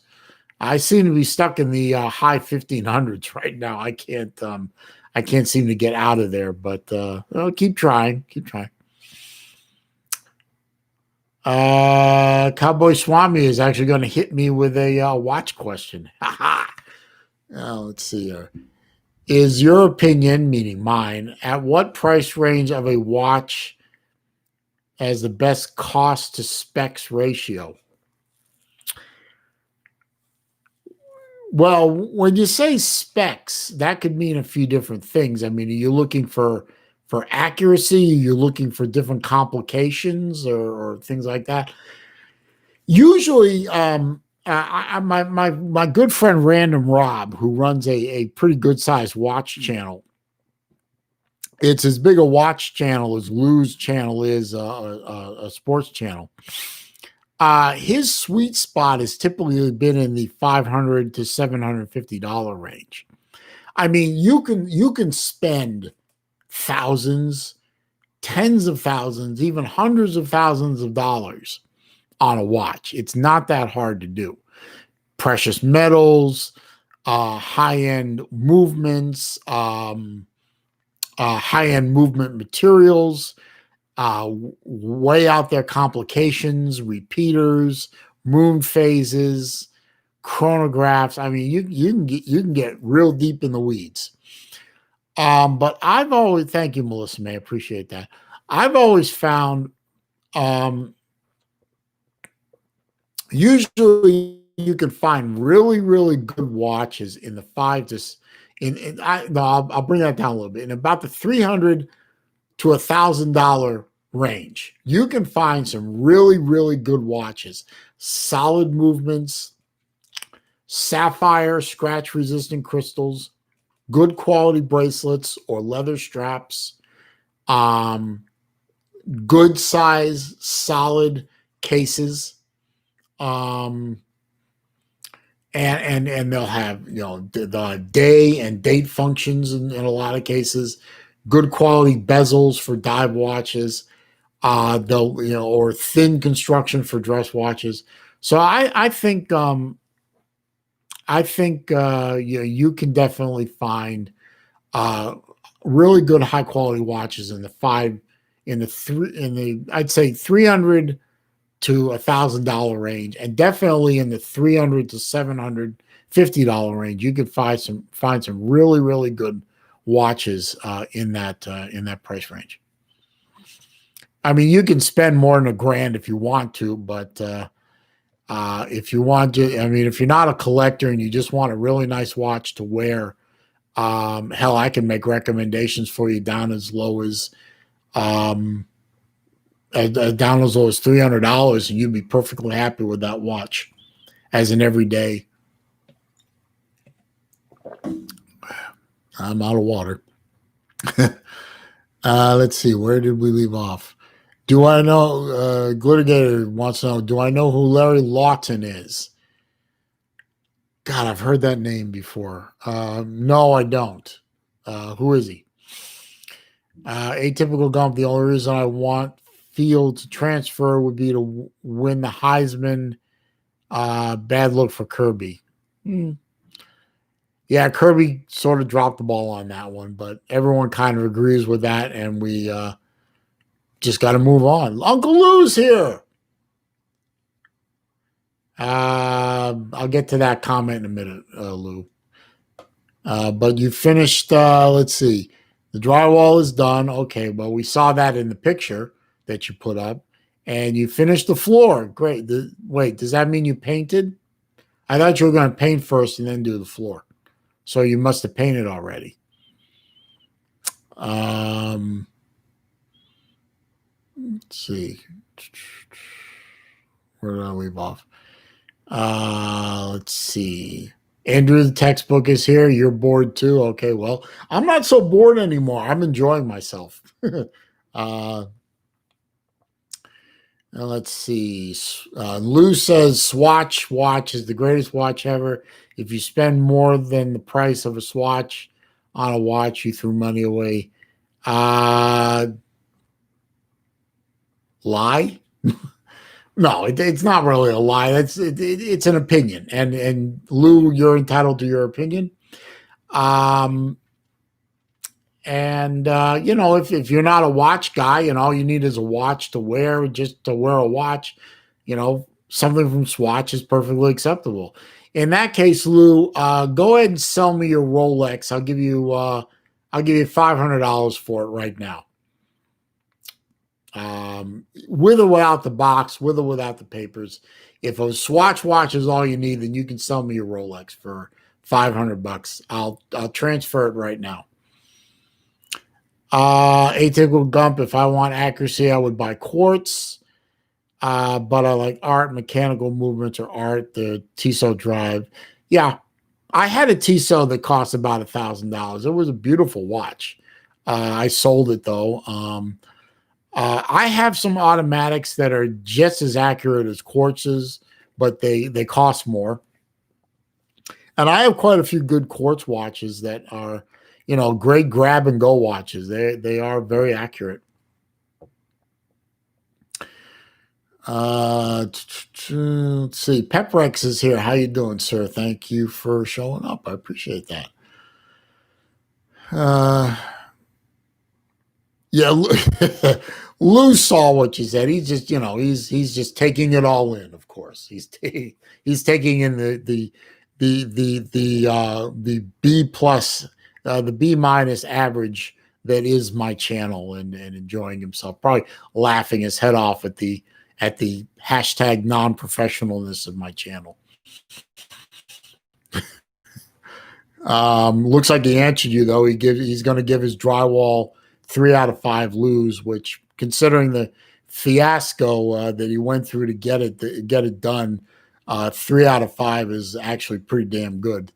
I seem to be stuck in the high 1500s right now. I can't seem to get out of there. But I'll keep trying. Keep trying. Cowboy Swami is actually going to hit me with a watch question. Let's see here. Is your opinion, meaning mine, at what price range of a watch as the best cost to specs ratio? Well, when you say specs, that could mean a few different things. I mean, are you looking for accuracy? Are you looking for different complications or things like that? Usually, my good friend Random Rob, who runs a pretty good sized watch channel, it's as big a watch channel as Lou's channel is a sports channel. His sweet spot has typically been in the $500 to $750 range. I mean, you can spend thousands, tens of thousands, even hundreds of thousands of dollars on a watch. It's not that hard to do. Precious metals, high end movements, high end movement materials, way out there complications, repeaters, moon phases, chronographs. I mean, you can get real deep in the weeds. But I've always thank you, Melissa May, appreciate that. I've always found um, usually you can find really really good watches in the five to in I no, I'll bring that down a little bit in about the 300 to $1,000 range. You can find some really, really good watches, solid movements, sapphire scratch resistant crystals, good quality bracelets or leather straps, um, good size, solid cases. Um, and they'll have the day and date functions in a lot of cases, good quality bezels for dive watches, they'll or thin construction for dress watches. So I think you can definitely find uh, really good high quality watches in the five in the three in the I'd say 300 to $1,000 range, and definitely in the 300 to $750 range. You could find some really really good watches in that price range. I mean, you can spend more than $1,000 if you want to, but if you want to, I mean, if you're not a collector and you just want a really nice watch to wear, hell, I can make recommendations for you um, down as low as $300, and you'd be perfectly happy with that watch as an everyday. I'm out of water. Let's see, where did we leave off? Do I know? Glittergator wants to know. Do I know who Larry Lawton is? God, I've heard that name before. No, I don't. Who is he? Atypical Gump. The only reason I want Field to transfer would be to win the Heisman. Bad look for Kirby. Hmm. Yeah, Kirby sort of dropped the ball on that one, but everyone kind of agrees with that, and we just got to move on. Uncle Lou's here. I'll get to that comment in a minute, Lou. But you finished, let's see, the drywall is done. Okay, well, we saw that in the picture that you put up, and you finished the floor. Great. Wait, does that mean you painted? I thought you were going to paint first and then do the floor. So you must have painted already. Let's see. Where did I leave off? Let's see. Andrew, the textbook is here. You're bored too. Okay, well, I'm not so bored anymore. I'm enjoying myself. Let's see. Lou says Swatch watch is the greatest watch ever. If you spend more than the price of a Swatch on a watch, you threw money away. lie? No, it's not really a lie. It's an opinion, and Lou, you're entitled to your opinion. Um, and if you're not a watch guy and all you need is a watch to wear, just to wear a watch, something from Swatch is perfectly acceptable. In that case, Lou, go ahead and sell me your Rolex. I'll give you $500 for it right now. With or without the box, with or without the papers. If a Swatch watch is all you need, then you can sell me your Rolex for $500. I'll transfer it right now. Atypical Gump. If I want accuracy, I would buy quartz. But I like art, mechanical movements, or art. The Tissot Drive. Yeah, I had a Tissot that cost about $1,000. It was a beautiful watch. I sold it though. I have some automatics that are just as accurate as quartzes, but they cost more. And I have quite a few good quartz watches that are, great grab and go watches. They are very accurate. Let's see. Peprex is here. How you doing, sir? Thank you for showing up. I appreciate that. Yeah, Lou saw what you said. He's just, he's just taking it all in. Of course, he's taking in the B plus, the B minus average that is my channel, and enjoying himself, probably laughing his head off at the hashtag non-professionalness of my channel. Looks like he answered you though. He's going to give his drywall 3 out of 5 Lou's, which, considering the fiasco that he went through to get it done, 3 out of 5 is actually pretty damn good.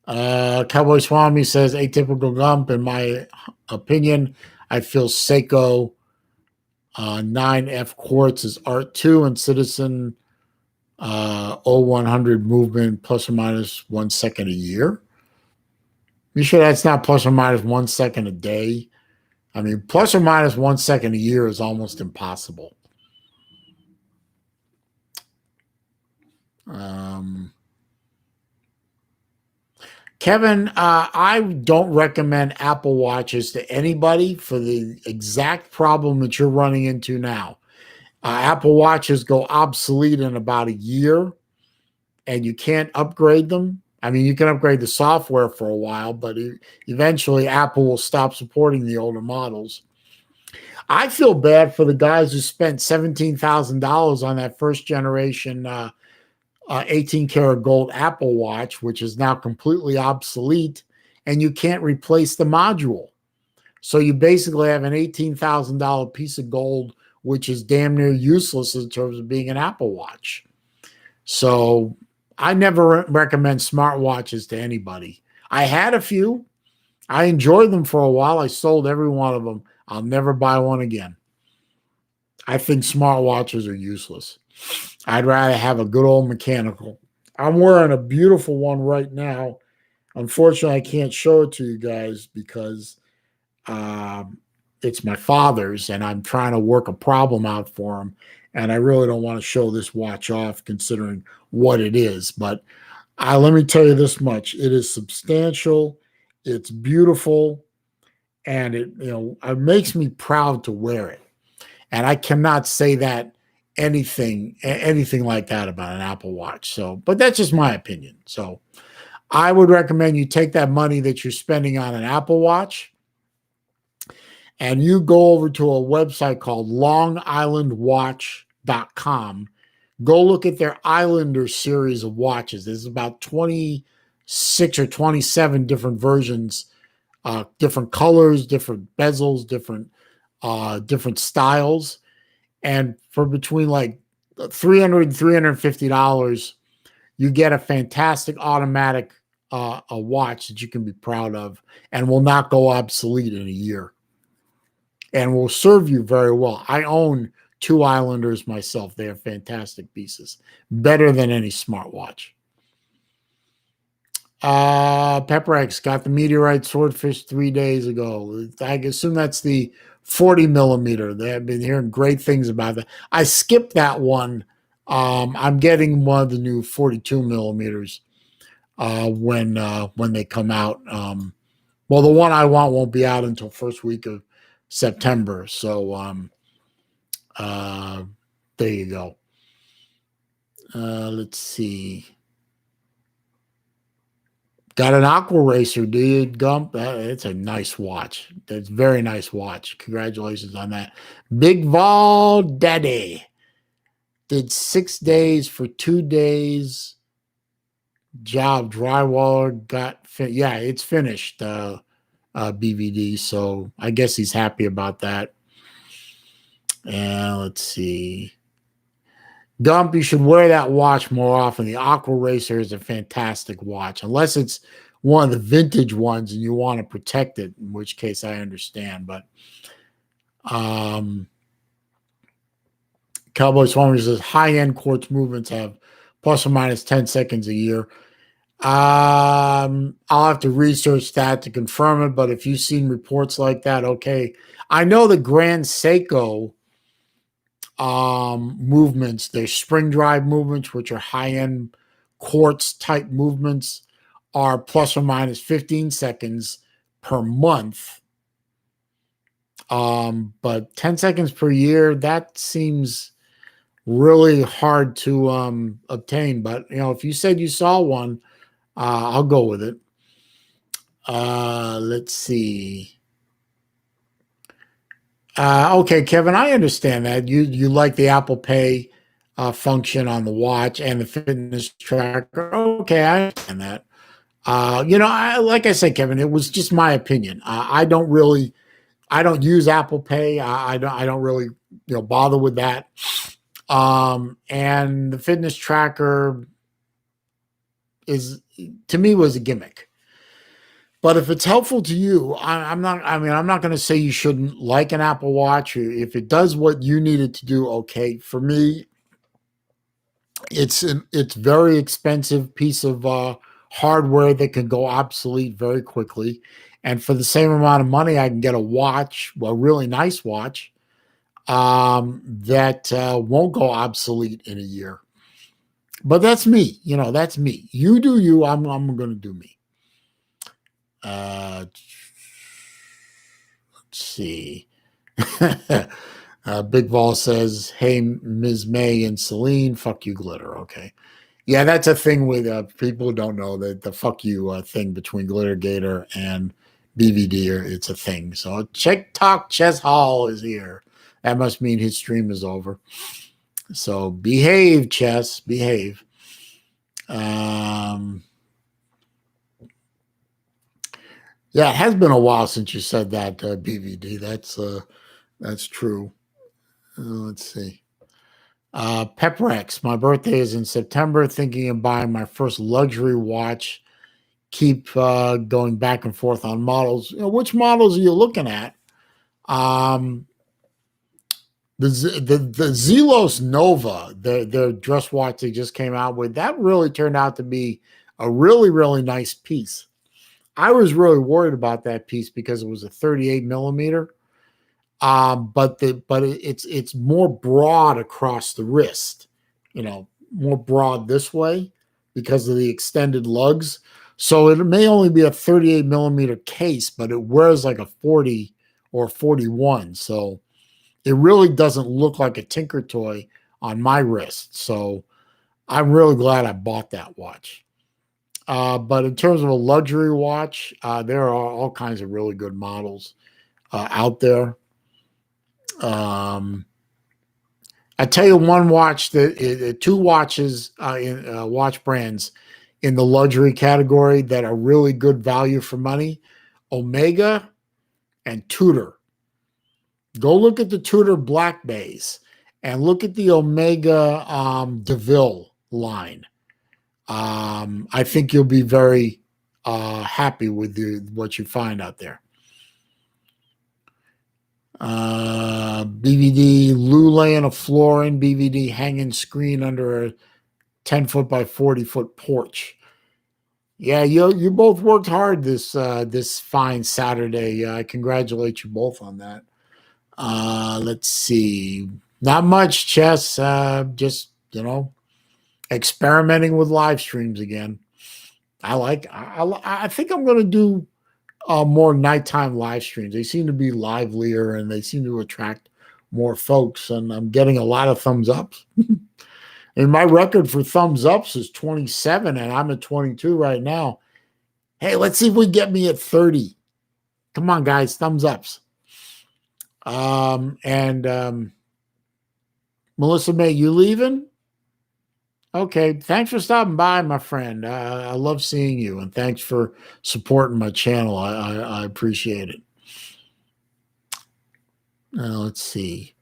Cowboy Swami says, Atypical Gump, in my opinion, I feel Seiko 9F Quartz is art too, and Citizen 0100 movement plus or minus 1 second a year. You sure that's not plus or minus 1 second a day? I mean, plus or minus 1 second a year is almost impossible. Kevin, I don't recommend Apple Watches to anybody for the exact problem that you're running into now. Apple Watches go obsolete in about a year, and you can't upgrade them. I mean, you can upgrade the software for a while, but eventually Apple will stop supporting the older models. I feel bad for the guys who spent $17,000 on that first generation 18 karat gold Apple Watch, which is now completely obsolete, and you can't replace the module. So you basically have an $18,000 piece of gold, which is damn near useless in terms of being an Apple Watch. So I never recommend smartwatches to anybody. I had a few. I enjoyed them for a while. I sold every one of them. I'll never buy one again. I think smartwatches are useless. I'd rather have a good old mechanical. I'm wearing a beautiful one right now. Unfortunately, I can't show it to you guys because it's my father's, and I'm trying to work a problem out for him. And I really don't want to show this watch off considering what it is. But let me tell you this much. It is substantial. It's beautiful. And it makes me proud to wear it. And I cannot say that anything like that about an Apple Watch. So, but that's just my opinion. So I would recommend you take that money that you're spending on an Apple Watch and you go over to a website called longislandwatch.com. Go look at their Islander series of watches. There's about 26 or 27 different versions, different colors, different bezels, different styles. And for between like $300 and $350, you get a fantastic automatic a watch that you can be proud of and will not go obsolete in a year and will serve you very well. I own 2 Islanders myself. They are fantastic pieces, better than any smartwatch. Pepper X got the meteorite swordfish 3 days ago. I assume that's the 40 millimeter. They have been hearing great things about that. I skipped that one. I'm getting one of the new 42 millimeters when they come out. Well, the one I want won't be out until first week of September. So uh, there you go. Let's see. Got an Aqua Racer, dude. Gump. It's a nice watch. That's a very nice watch. Congratulations on that. Big Vol Daddy did 6 days for 2 days. Job drywaller got yeah, it's finished. BVD. So I guess he's happy about that. And let's see. Gump, you should wear that watch more often. The Aqua Racer is a fantastic watch, unless it's one of the vintage ones and you want to protect it, in which case I understand. But Cowboys Farmer says high-end quartz movements have plus or minus 10 seconds a year. I'll have to research that to confirm it, but if you've seen reports like that, okay. I know the Grand Seiko movements, their spring drive movements, which are high-end quartz type movements, are plus or minus 15 seconds per month. But 10 seconds per year, that seems really hard to obtain. But if you said you saw one, I'll go with it. Let's see. Okay, Kevin, I understand that you like the Apple Pay function on the watch and the fitness tracker. Okay, I understand that. Like I said, Kevin, it was just my opinion. I don't use Apple Pay. I don't really bother with that. And the fitness tracker to me was a gimmick. But if it's helpful to you, I'm not going to say you shouldn't like an Apple Watch. If it does what you need it to do, okay. For me, it's very expensive piece of hardware that can go obsolete very quickly. And for the same amount of money, I can get a really nice watch that won't go obsolete in a year. But that's me. That's me. You do you. I'm going to do me. Let's see. Big Vol says, "Hey, Ms. May and Celine, fuck you, glitter." Okay, yeah, that's a thing with people who don't know that the "fuck you" thing between Glitter Gator and BVD. It's a thing. So Check Talk Chess Hall is here. That must mean his stream is over. So behave, Chess, behave. Yeah, it has been a while since you said that, BVD. That's true. Let's see. Peprex, my birthday is in September. Thinking of buying my first luxury watch. Keep going back and forth on models. Which models are you looking at? The Zelos Nova, their dress watch they just came out with, that really turned out to be a really, really nice piece. I was really worried about that piece because it was a 38 millimeter, but it's more broad across the wrist, more broad this way because of the extended lugs. So it may only be a 38 millimeter case, but it wears like a 40 or 41. So it really doesn't look like a Tinker toy on my wrist. So I'm really glad I bought that watch. But in terms of a luxury watch, there are all kinds of really good models out there. I tell you one watch two watches in watch brands in the luxury category that are really good value for money: Omega and Tudor. Go look at the Tudor Black Bays and look at the Omega DeVille line. I think you'll be very happy with what you find out there. BVD, Lou laying a floor in BVD, hanging screen under a 10-foot by 40-foot porch. Yeah, you both worked hard this fine Saturday. I congratulate you both on that. Let's see. Not much, Chess. Just, experimenting with live streams again. I think I'm going to do more nighttime live streams. They seem to be livelier and they seem to attract more folks. And I'm getting a lot of thumbs ups. And my record for thumbs ups is 27, and I'm at 22 right now. Hey, let's see if we get me at 30. Come on, guys, thumbs ups. And Melissa May, you leaving? Okay, thanks for stopping by, my friend. I love seeing you, and thanks for supporting my channel. I appreciate it. Let's see.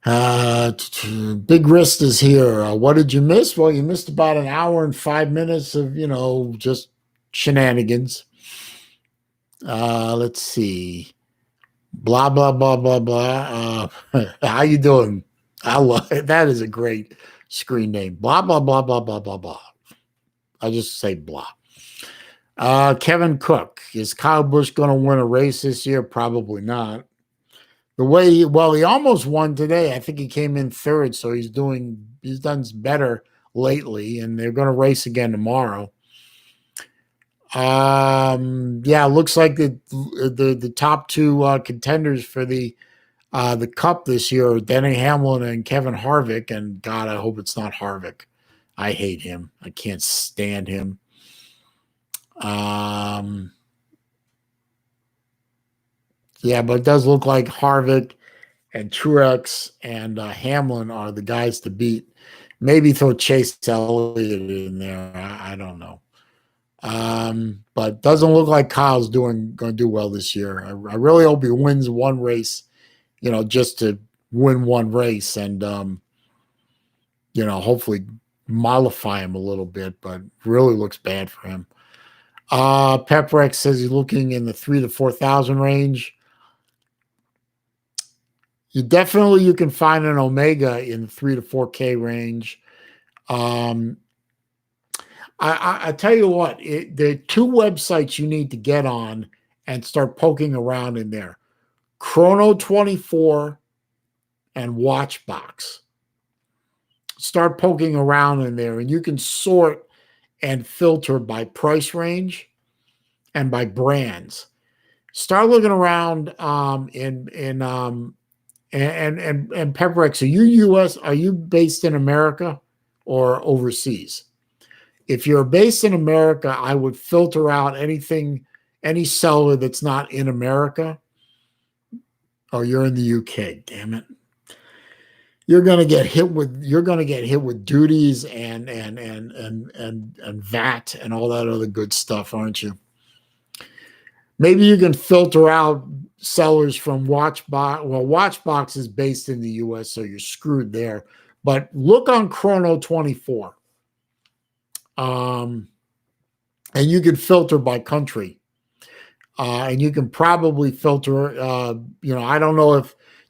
Big Wrist is here. What did you miss? Well, you missed about an hour and 5 minutes of, just shenanigans. Let's see. Blah, blah, blah, blah, blah. How you doing? I love it. That is a great screen name. Blah, blah, blah, blah, blah, blah, blah. I just say blah. Kevin Cook. Is Kyle Busch going to win a race this year? Probably not. He almost won today. I think he came in third, so he's done better lately, and they're going to race again tomorrow. Looks like the top two contenders for the Cup this year are Denny Hamlin and Kevin Harvick, and God, I hope it's not Harvick. I hate him. I can't stand him. But it does look like Harvick and Truex and Hamlin are the guys to beat. Maybe throw Chase Elliott in there. I don't know. But doesn't look like Kyle's going to do well this year. I really hope he wins one race, just to win one race and, hopefully mollify him a little bit, but really looks bad for him. Peprex says he's looking in the 3,000 to 4,000 range. You can find an Omega in the 3 to 4K range. I tell you what, there are two websites you need to get on and start poking around in there: Chrono24 and Watchbox. Start poking around in there, and you can sort and filter by price range and by brands. Start looking around and Peprex, are you U.S.? Are you based in America or overseas? If you're based in America, I would filter out any seller that's not in America. Oh, you're in the UK. Damn it. You're gonna get hit with duties and VAT and all that other good stuff, aren't you? Maybe you can filter out sellers from Watchbox. Well, Watchbox is based in the US, so you're screwed there. But look on Chrono24. And you can filter by country. And you can probably filter, I don't know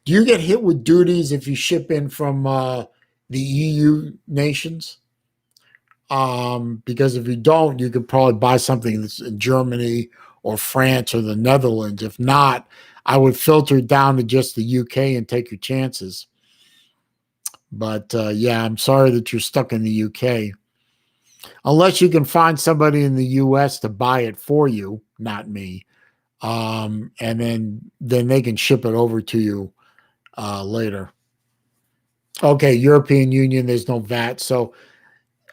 do you get hit with duties if you ship in from the EU nations? Because if you don't, you could probably buy something that's in Germany or France or the Netherlands. If not, I would filter it down to just the UK and take your chances. But I'm sorry that you're stuck in the UK. Unless you can find somebody in the US to buy it for you, not me. And then they can ship it over to you later. Okay, European Union, there's no VAT. So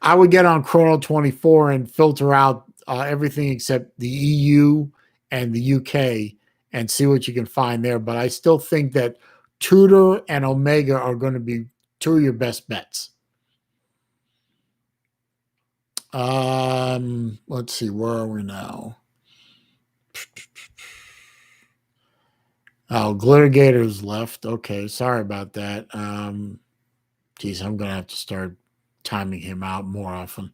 I would get on Chrono24 and filter out everything except the EU and the UK and see what you can find there. But I still think that Tudor and Omega are going to be two of your best bets. Let's see, where are we now? Oh, Glittergator's left. Okay, sorry about that. Geez, I'm gonna have to start timing him out more often.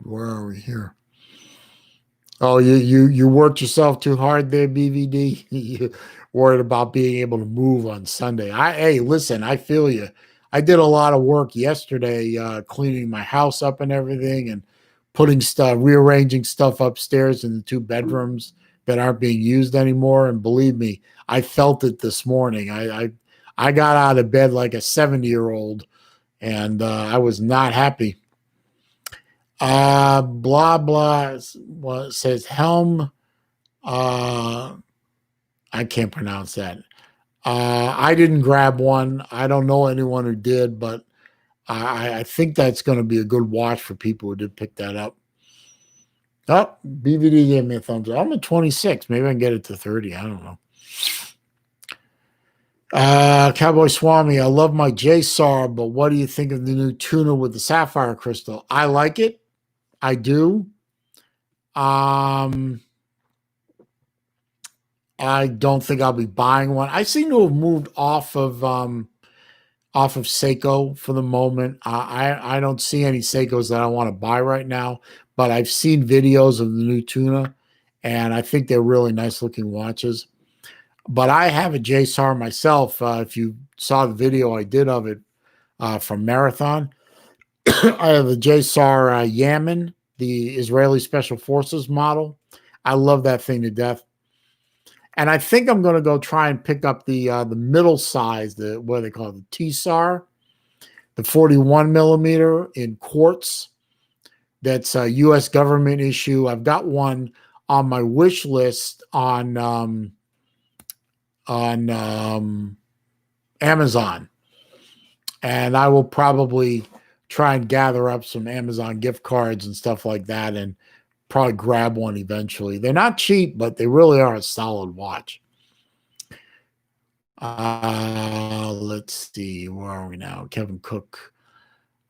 Where are we here? Oh, you worked yourself too hard there, BVD. You worried about being able to move on Sunday. Hey, listen, I feel you. I did a lot of work yesterday, cleaning my house up and everything, and putting stuff, rearranging stuff upstairs in the 2 bedrooms that aren't being used anymore. And believe me, I felt it this morning. I got out of bed like a 70-year-old, and I was not happy. Blah blah. Well, it says Helm. I can't pronounce that. I didn't grab one. I don't know anyone who did, but I think that's going to be a good watch for people who did pick that up. Oh, BVD gave me a thumbs up. I'm at 26. Maybe I can get it to 30. I don't know. Cowboy Swami, I love my JSAR, but what do you think of the new tuna with the sapphire crystal? I like it. I do. I don't think I'll be buying one. I seem to have moved off of Seiko for the moment. I don't see any Seikos that I want to buy right now, but I've seen videos of the new tuna, and I think they're really nice looking watches. But I have a JSAR myself. If you saw the video I did of it from Marathon, I have a JSAR Yaman, the Israeli Special Forces model. I love that thing to death. And I think I'm going to go try and pick up the middle size, the what do they call it, the TSAR, the 41 millimeter in quartz. That's a U.S. government issue. I've got one on my wish list on Amazon, and I will probably try and gather up some Amazon gift cards and stuff like that, and probably grab one eventually. They're not cheap, but they really are a solid watch. Let's see, where are we now? Kevin Cook.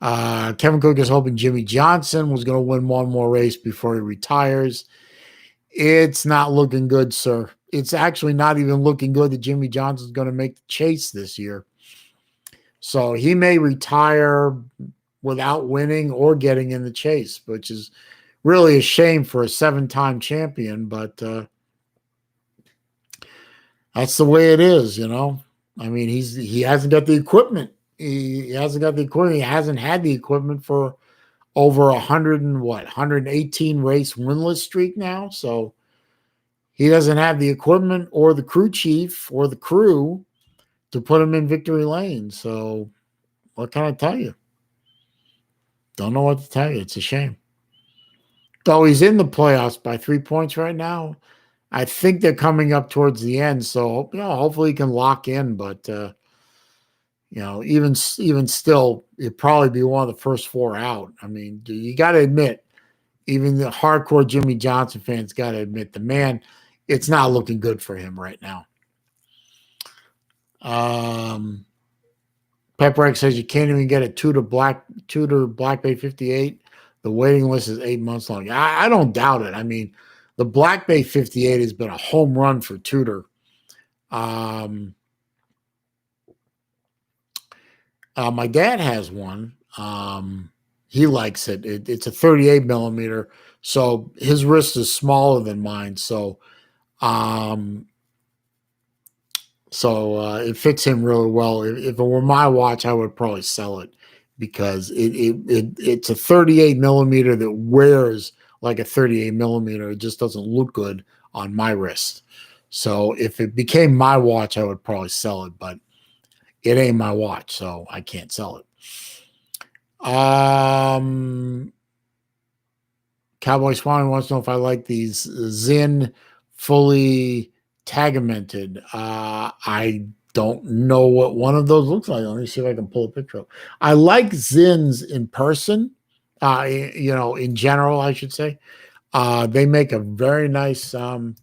Kevin Cook is hoping Jimmy Johnson was going to win one more race before he retires. It's not looking good, sir. It's actually not even looking good that Jimmy Johnson's going to make the chase this year. So he may retire without winning or getting in the chase, which is really a shame for a 7-time champion, but that's the way it is, you know. I mean, he hasn't got the equipment. He hasn't got the equipment. He hasn't had the equipment for over 118 race winless streak now. So he doesn't have the equipment or the crew chief or the crew to put him in victory lane. So what can I tell you? Don't know what to tell you. It's a shame. Though he's in the playoffs by 3 points right now. I think they're coming up towards the end, so hopefully he can lock in. But even still, it'd probably be one of the first 4 out. I mean, you got to admit, even the hardcore Jimmy Johnson fans got to admit, the man, it's not looking good for him right now. Peprak says you can't even get a Tudor Black Bay 58. The waiting list is 8 months long. I don't doubt it. I mean, the Black Bay 58 has been a home run for Tudor. My dad has one. He likes it. It's a 38 millimeter, so his wrist is smaller than mine. So it fits him really well. If it were my watch, I would probably sell it because it's a 38 millimeter that wears like a 38 millimeter. It just doesn't look good on my wrist. So if it became my watch, I would probably sell it, but it ain't my watch, so I can't sell it. Cowboy Swan wants to know if I like these Zin fully tagamented. I don't know what one of those looks like. Let me see if I can pull a picture up. I like Zins in person. In general, I should say. They make a very nice. They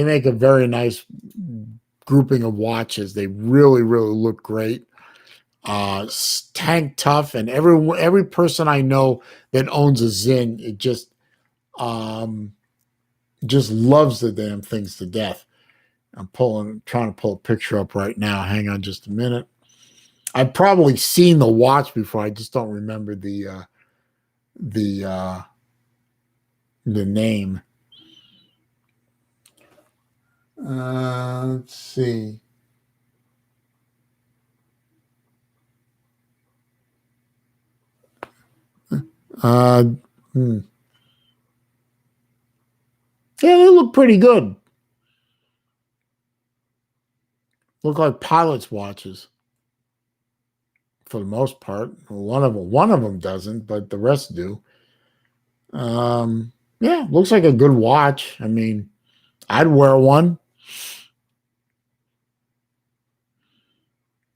make a very nice grouping of watches. They really, really look great. Tank tough, and every person I know that owns a Zin, it just loves the damn things to death. I'm trying to pull a picture up right now. Hang on just a minute. I've probably seen the watch before. I just don't remember the name. Let's see. Uh, hmm. Yeah, they look pretty good. Look like pilot's watches for the most part. One of them doesn't, but the rest do. Yeah, looks like a good watch. I mean, I'd wear one.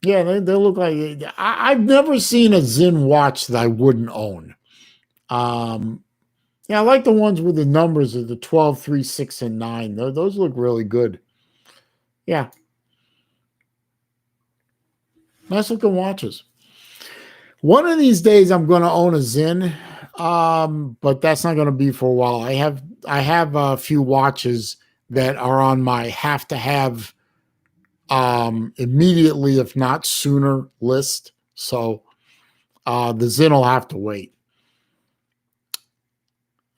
Yeah, they look like. I've never seen a Zinn watch that I wouldn't own. Um, yeah, I like the ones with the numbers of the 12, 3, 6, and 9. Those look really good. Yeah, nice looking watches. One of these days, I'm going to own a Zinn, but that's not going to be for a while. I have a few watches that are on my have to have immediately, if not sooner, list. So the Zinn will have to wait.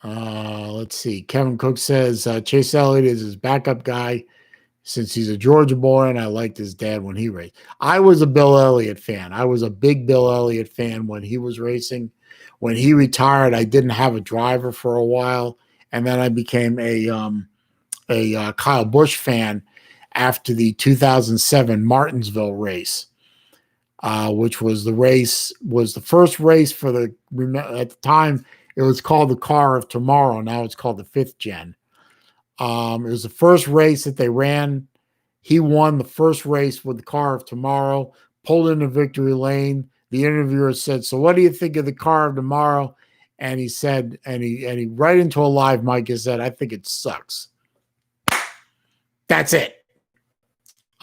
Let's see. Kevin Cook says Chase Elliott is his backup guy since he's a Georgia boy, and I liked his dad when he raced. I was a Bill Elliott fan. I was a big Bill Elliott fan when he was racing. When he retired, I didn't have a driver for a while, and then I became a Kyle Busch fan after the 2007 Martinsville race, which was the first race for the at the time it was called the Car of Tomorrow. Now it's called the Fifth Gen. It was the first race that they ran. He won the first race with the Car of Tomorrow, pulled into victory lane. The interviewer said, "So what do you think of the Car of Tomorrow?" And he said, and he right into a live mic, he said, "I think it sucks." That's it.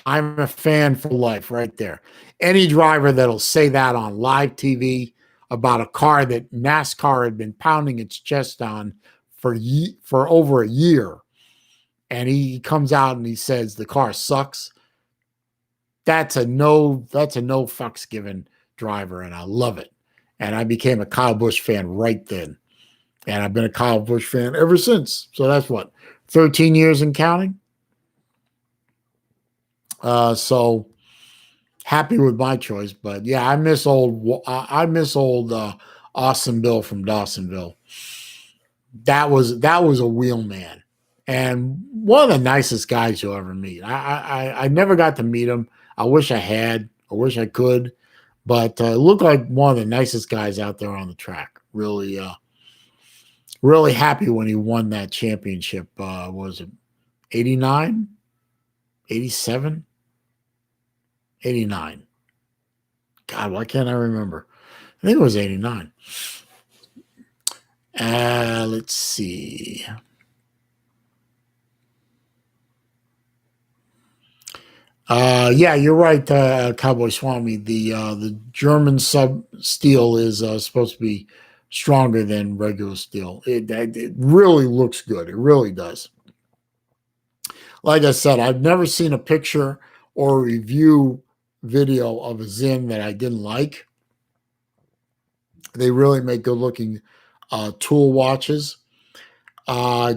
I'm a fan for life right there. Any driver that'll say that on live TV about a car that NASCAR had been pounding its chest on for over a year, and he comes out and he says the car sucks, that's a no fucks given driver, and I love it. And I became a Kyle Busch fan right then. And I've been a Kyle Busch fan ever since. So that's what, 13 years and counting? So happy with my choice. But yeah, I miss old Austin Bill from Dawsonville. That was a wheel man, and one of the nicest guys you'll ever meet. I never got to meet him. I wish I had. I wish I could, but looked like one of the nicest guys out there on the track. Really happy when he won that championship. Was it 89, 87, 89? God, why can't I remember? I think it was 89. Let's see. Yeah, you're right, Cowboy Swami. The German sub steel is supposed to be stronger than regular steel. It really looks good. It really does. Like I said, I've never seen a picture or review video of a Zinn that I didn't like. They really make good looking tool watches.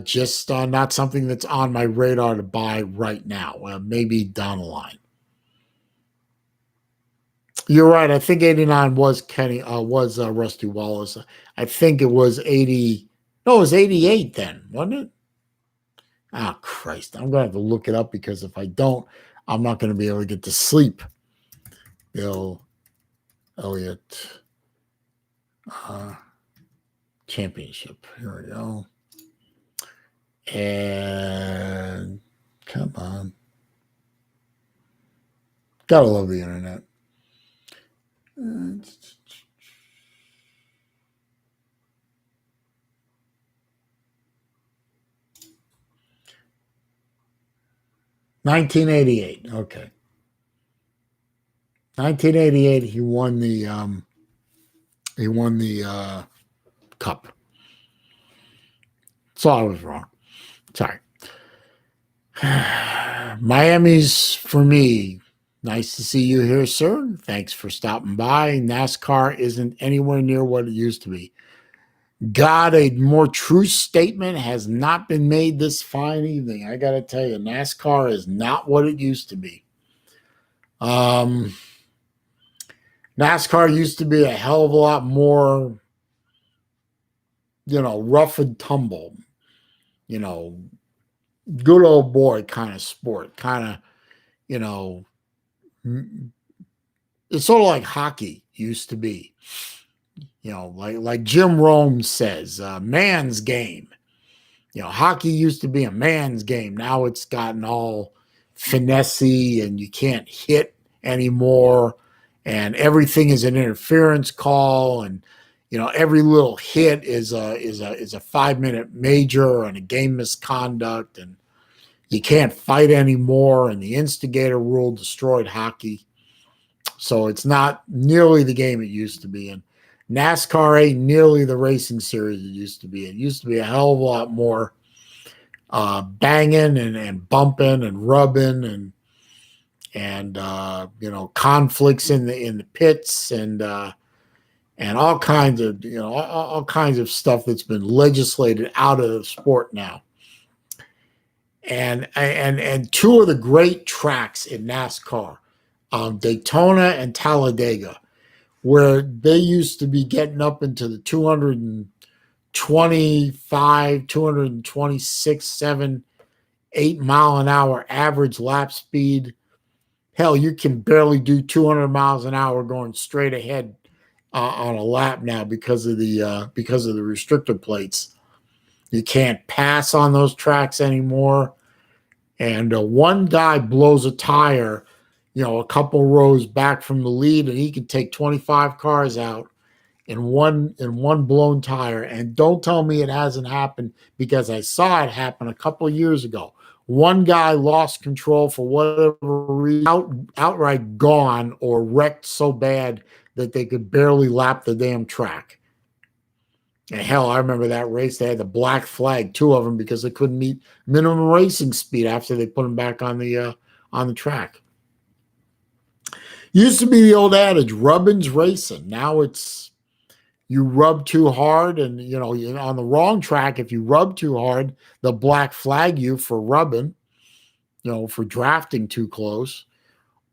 Just not something that's on my radar to buy right now. Maybe down the line. You're right. I think 89 was Rusty Wallace. I think it was 80. No, it was 88 then, wasn't it? Ah, Christ. I'm going to have to look it up because if I don't, I'm not going to be able to get to sleep. Bill Elliott uh, Championship. Here we go. And come on. Gotta love the internet. 1988. Okay. 1988, he won the cup. So I was wrong. Sorry. Miami's for me. Nice to see you here, sir. Thanks for stopping by. NASCAR isn't anywhere near what it used to be. God, a more true statement has not been made this fine evening. I got to tell you, NASCAR is not what it used to be. Um, NASCAR used to be a hell of a lot more rough and tumble, you know, good old boy kind of sport, kind of, you know, it's sort of like hockey used to be, like Jim Rome says, man's game. Hockey used to be a man's game. Now it's gotten all finessey and you can't hit anymore. And everything is an interference call. And, every little hit is a 5-minute major and a game misconduct. And you can't fight anymore. And the instigator rule destroyed hockey. So it's not nearly the game it used to be. And NASCAR ain't nearly the racing series it used to be. It used to be a hell of a lot more banging and bumping and rubbing and conflicts in the pits and all kinds of all kinds of stuff that's been legislated out of the sport now. And two of the great tracks in NASCAR, Daytona and Talladega, where they used to be getting up into the 225, 226, 7, 8 mile an hour average lap speed. Hell, you can barely do 200 miles an hour going straight ahead on a lap now because of the restrictor plates. You can't pass on those tracks anymore. And one guy blows a tire, a couple rows back from the lead, and he can take 25 cars out in one blown tire. And don't tell me it hasn't happened, because I saw it happen a couple of years ago. One guy lost control for whatever reason, outright gone or wrecked so bad that they could barely lap the damn track. And hell, I remember that race. They had the black flag, 2 of them, because they couldn't meet minimum racing speed after they put them back on the track. Used to be the old adage, rubbing's racing. Now it's you rub too hard, and on the wrong track, if you rub too hard, they'll black flag you for rubbing, for drafting too close.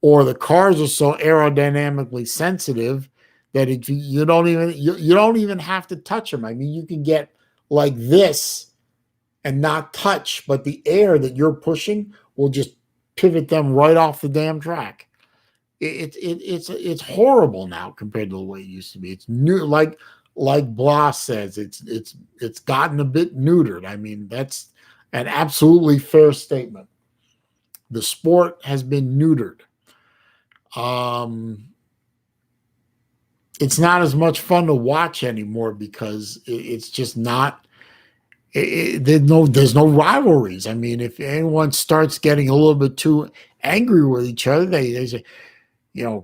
Or the cars are so aerodynamically sensitive that you don't even have to touch them. I mean, you can get like this and not touch, but the air that you're pushing will just pivot them right off the damn track. It's horrible now compared to the way it used to be. It's new, like Blas says, it's gotten a bit neutered. I mean, that's an absolutely fair statement. The sport has been neutered. It's not as much fun to watch anymore because it's just not. There's no rivalries. I mean, if anyone starts getting a little bit too angry with each other, they say,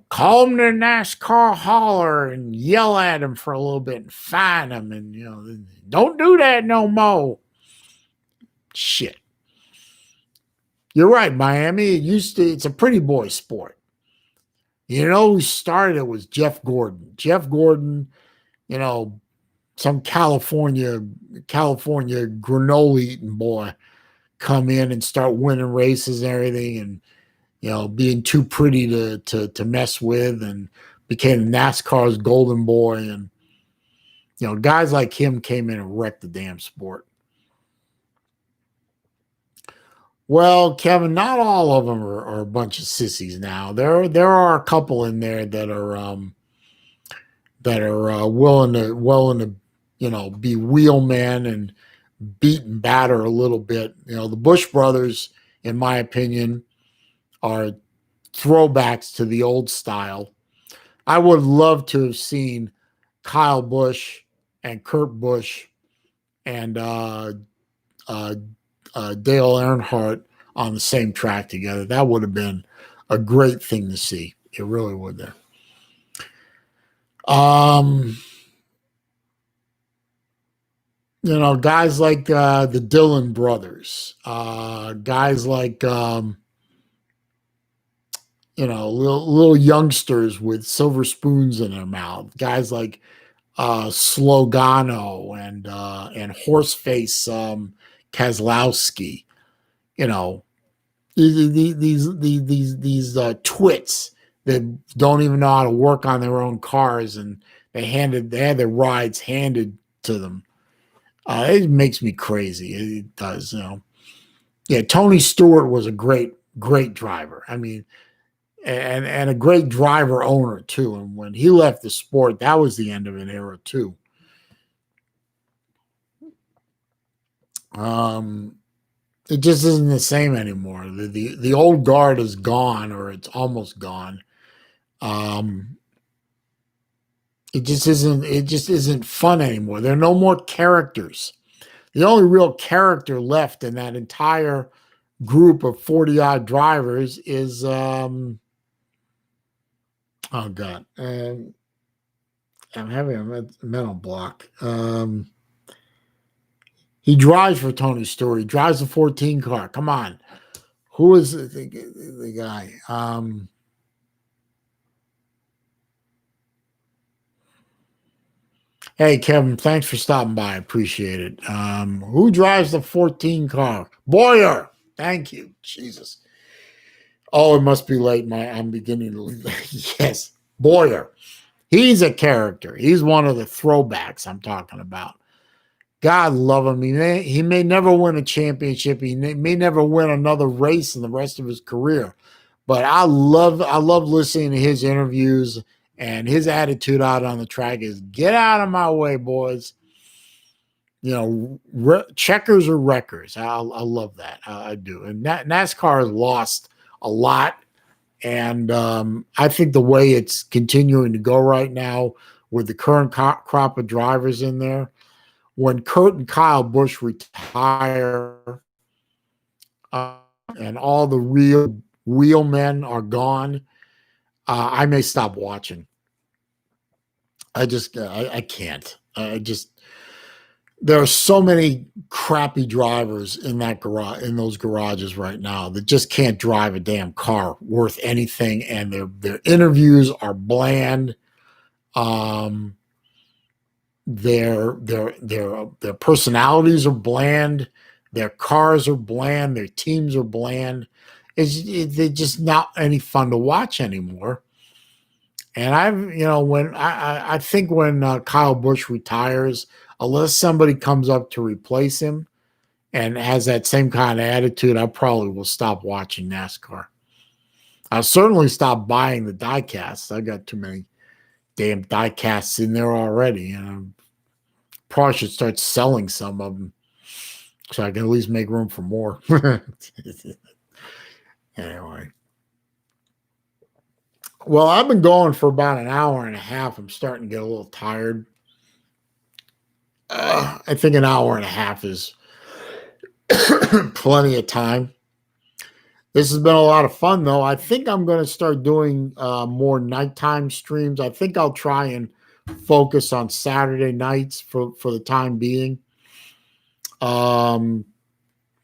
call them to NASCAR holler and yell at them for a little bit and fine them, and don't do that no more. Shit. You're right, Miami. It's a pretty boy sport. Who started it was Jeff Gordon. Jeff Gordon, some California granola eating boy come in and start winning races and everything, and being too pretty to mess with, and became NASCAR's golden boy. And guys like him came in and wrecked the damn sport. Well, Kevin, not all of them are a bunch of sissies now. There are a couple in there that are willing to be wheelmen and beat and batter a little bit. The Busch brothers, in my opinion, are throwbacks to the old style. I would love to have seen Kyle Busch and Kurt Busch and Dale Earnhardt on the same track together. That would have been a great thing to see. It really would have. Guys like the Dillon brothers, guys like little youngsters with silver spoons in their mouth, guys like Slogano and Horseface Keselowski, these twits that don't even know how to work on their own cars, and they had their rides handed to them. It makes me crazy. It does, Yeah, Tony Stewart was a great driver. I mean, and a great driver owner too. And when he left the sport, that was the end of an era too. Um, it just isn't the same anymore. The old guard is gone, or it's almost gone. Um, it just isn't. It just isn't fun anymore. There are no more characters. The only real character left in that entire group of 40 odd drivers is oh god, I'm having a mental block. He drives for Tony Stewart. He drives the 14 car. Come on, who is the guy? Hey Kevin, thanks for stopping by. I appreciate it. Who drives the 14 car? Boyer. Thank you. Jesus. Oh, it must be late. I'm beginning to. Yes, Boyer. He's a character. He's one of the throwbacks I'm talking about. God love him. He may never win a championship. He may never win another race in the rest of his career. But I love listening to his interviews, and his attitude out on the track is get out of my way, boys. Checkers or wreckers. I love that. I do. And NASCAR has lost a lot, and I think the way it's continuing to go right now with the current crop of drivers in there, when Kurt and Kyle Busch retire, uh, and all the real wheelmen are gone, I may stop watching. I can't. I just there are so many crappy drivers in those garages right now that just can't drive a damn car worth anything, and their interviews are bland. Um, their personalities are bland. Their cars are bland. Their teams are bland. They're just not any fun to watch anymore. And I think when Kyle Busch retires, unless somebody comes up to replace him and has that same kind of attitude, I probably will stop watching NASCAR. I'll certainly stop buying the diecasts. I got too many damn diecasts in there already, and I probably should start selling some of them so I can at least make room for more. Anyway, well, I've been going for about an hour and a half. I'm starting to get a little tired. I think an hour and a half is plenty of time. This has been a lot of fun, though. I think I'm going to start doing more nighttime streams. I think I'll try and focus on Saturday nights for the time being. Um,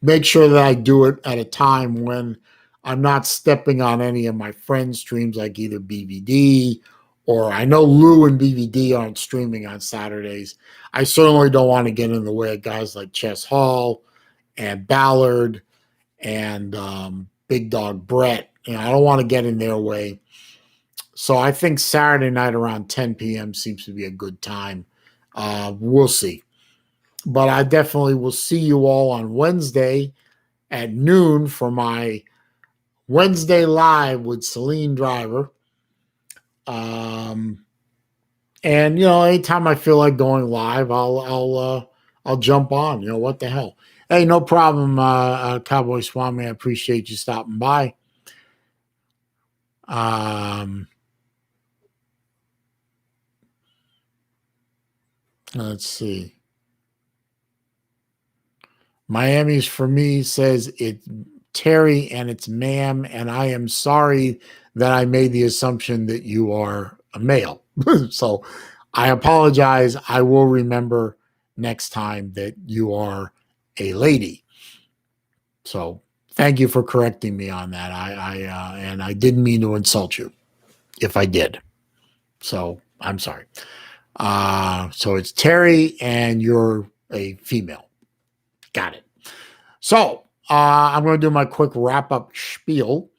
Make sure that I do it at a time when I'm not stepping on any of my friends' streams, like either BVD or I know Lou and BVD aren't streaming on Saturdays. I certainly don't want to get in the way of guys like Chess Hall and Ballard and Big Dog Brett. I don't want to get in their way. So I think Saturday night around 10 p.m. seems to be a good time. We'll see. But I definitely will see you all on Wednesday at noon for my Wednesday live with Celine Driver. Um, and anytime I feel like going live, I'll jump on. What the hell? Hey, no problem, Cowboy Swami. I appreciate you stopping by. Let's see. Miami's for me says it Terry and it's ma'am, and I am sorry that I made the assumption that you are a male. So I apologize. I will remember next time that you are a lady. So thank you for correcting me on that. And I didn't mean to insult you if I did. So I'm sorry. So it's Terry and you're a female. Got it. So I'm going to do my quick wrap up spiel.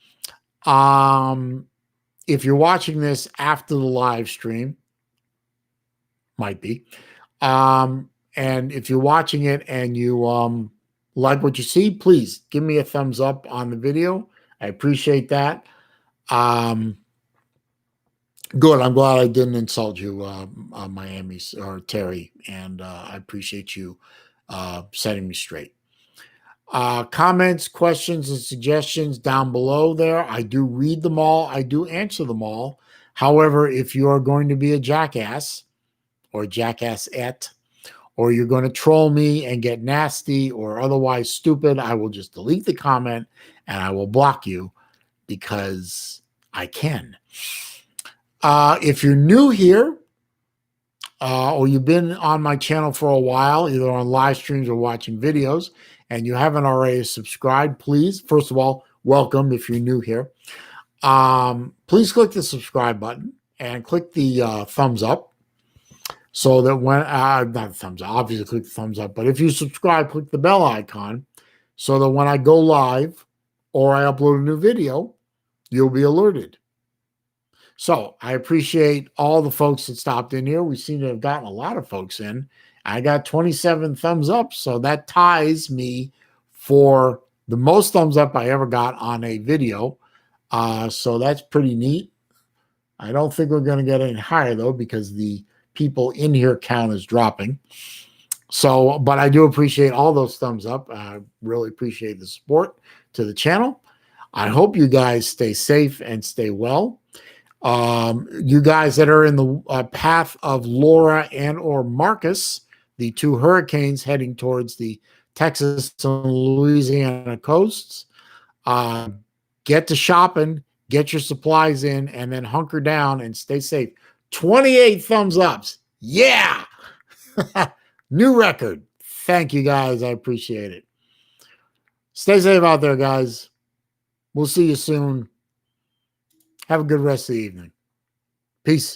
If you're watching this after the live stream, might be, And if you're watching it and you like what you see, please give me a thumbs up on the video. I appreciate that. Good. I'm glad I didn't insult you, Miami or Terry, and I appreciate you setting me straight. Comments, questions, and suggestions down below there. I do read them all. I do answer them all. However, if you are going to be a jackass or jackassette, or you're going to troll me and get nasty or otherwise stupid, I will just delete the comment and I will block you because I can. If you're new here, or you've been on my channel for a while, either on live streams or watching videos, and you haven't already subscribed, please, first of all, welcome if you're new here. Please click the subscribe button and click the thumbs up so that when, not thumbs up, obviously click the thumbs up, but if you subscribe, click the bell icon so that when I go live or I upload a new video, you'll be alerted. So I appreciate all the folks that stopped in here. We seem to have gotten a lot of folks in. I got 27 thumbs up, so that ties me for the most thumbs up I ever got on a video. So that's pretty neat. I don't think we're going to get any higher, though, because the people in here count is dropping. So, but I do appreciate all those thumbs up. I really appreciate the support to the channel. I hope you guys stay safe and stay well. You guys that are in the path of Laura and or Marcus, the two hurricanes heading towards the Texas and Louisiana coasts, get to shopping, get your supplies in, and then hunker down and stay safe. 28 thumbs ups. Yeah. New record. Thank you guys. I appreciate it. Stay safe out there, guys. We'll see you soon. Have a good rest of the evening. Peace.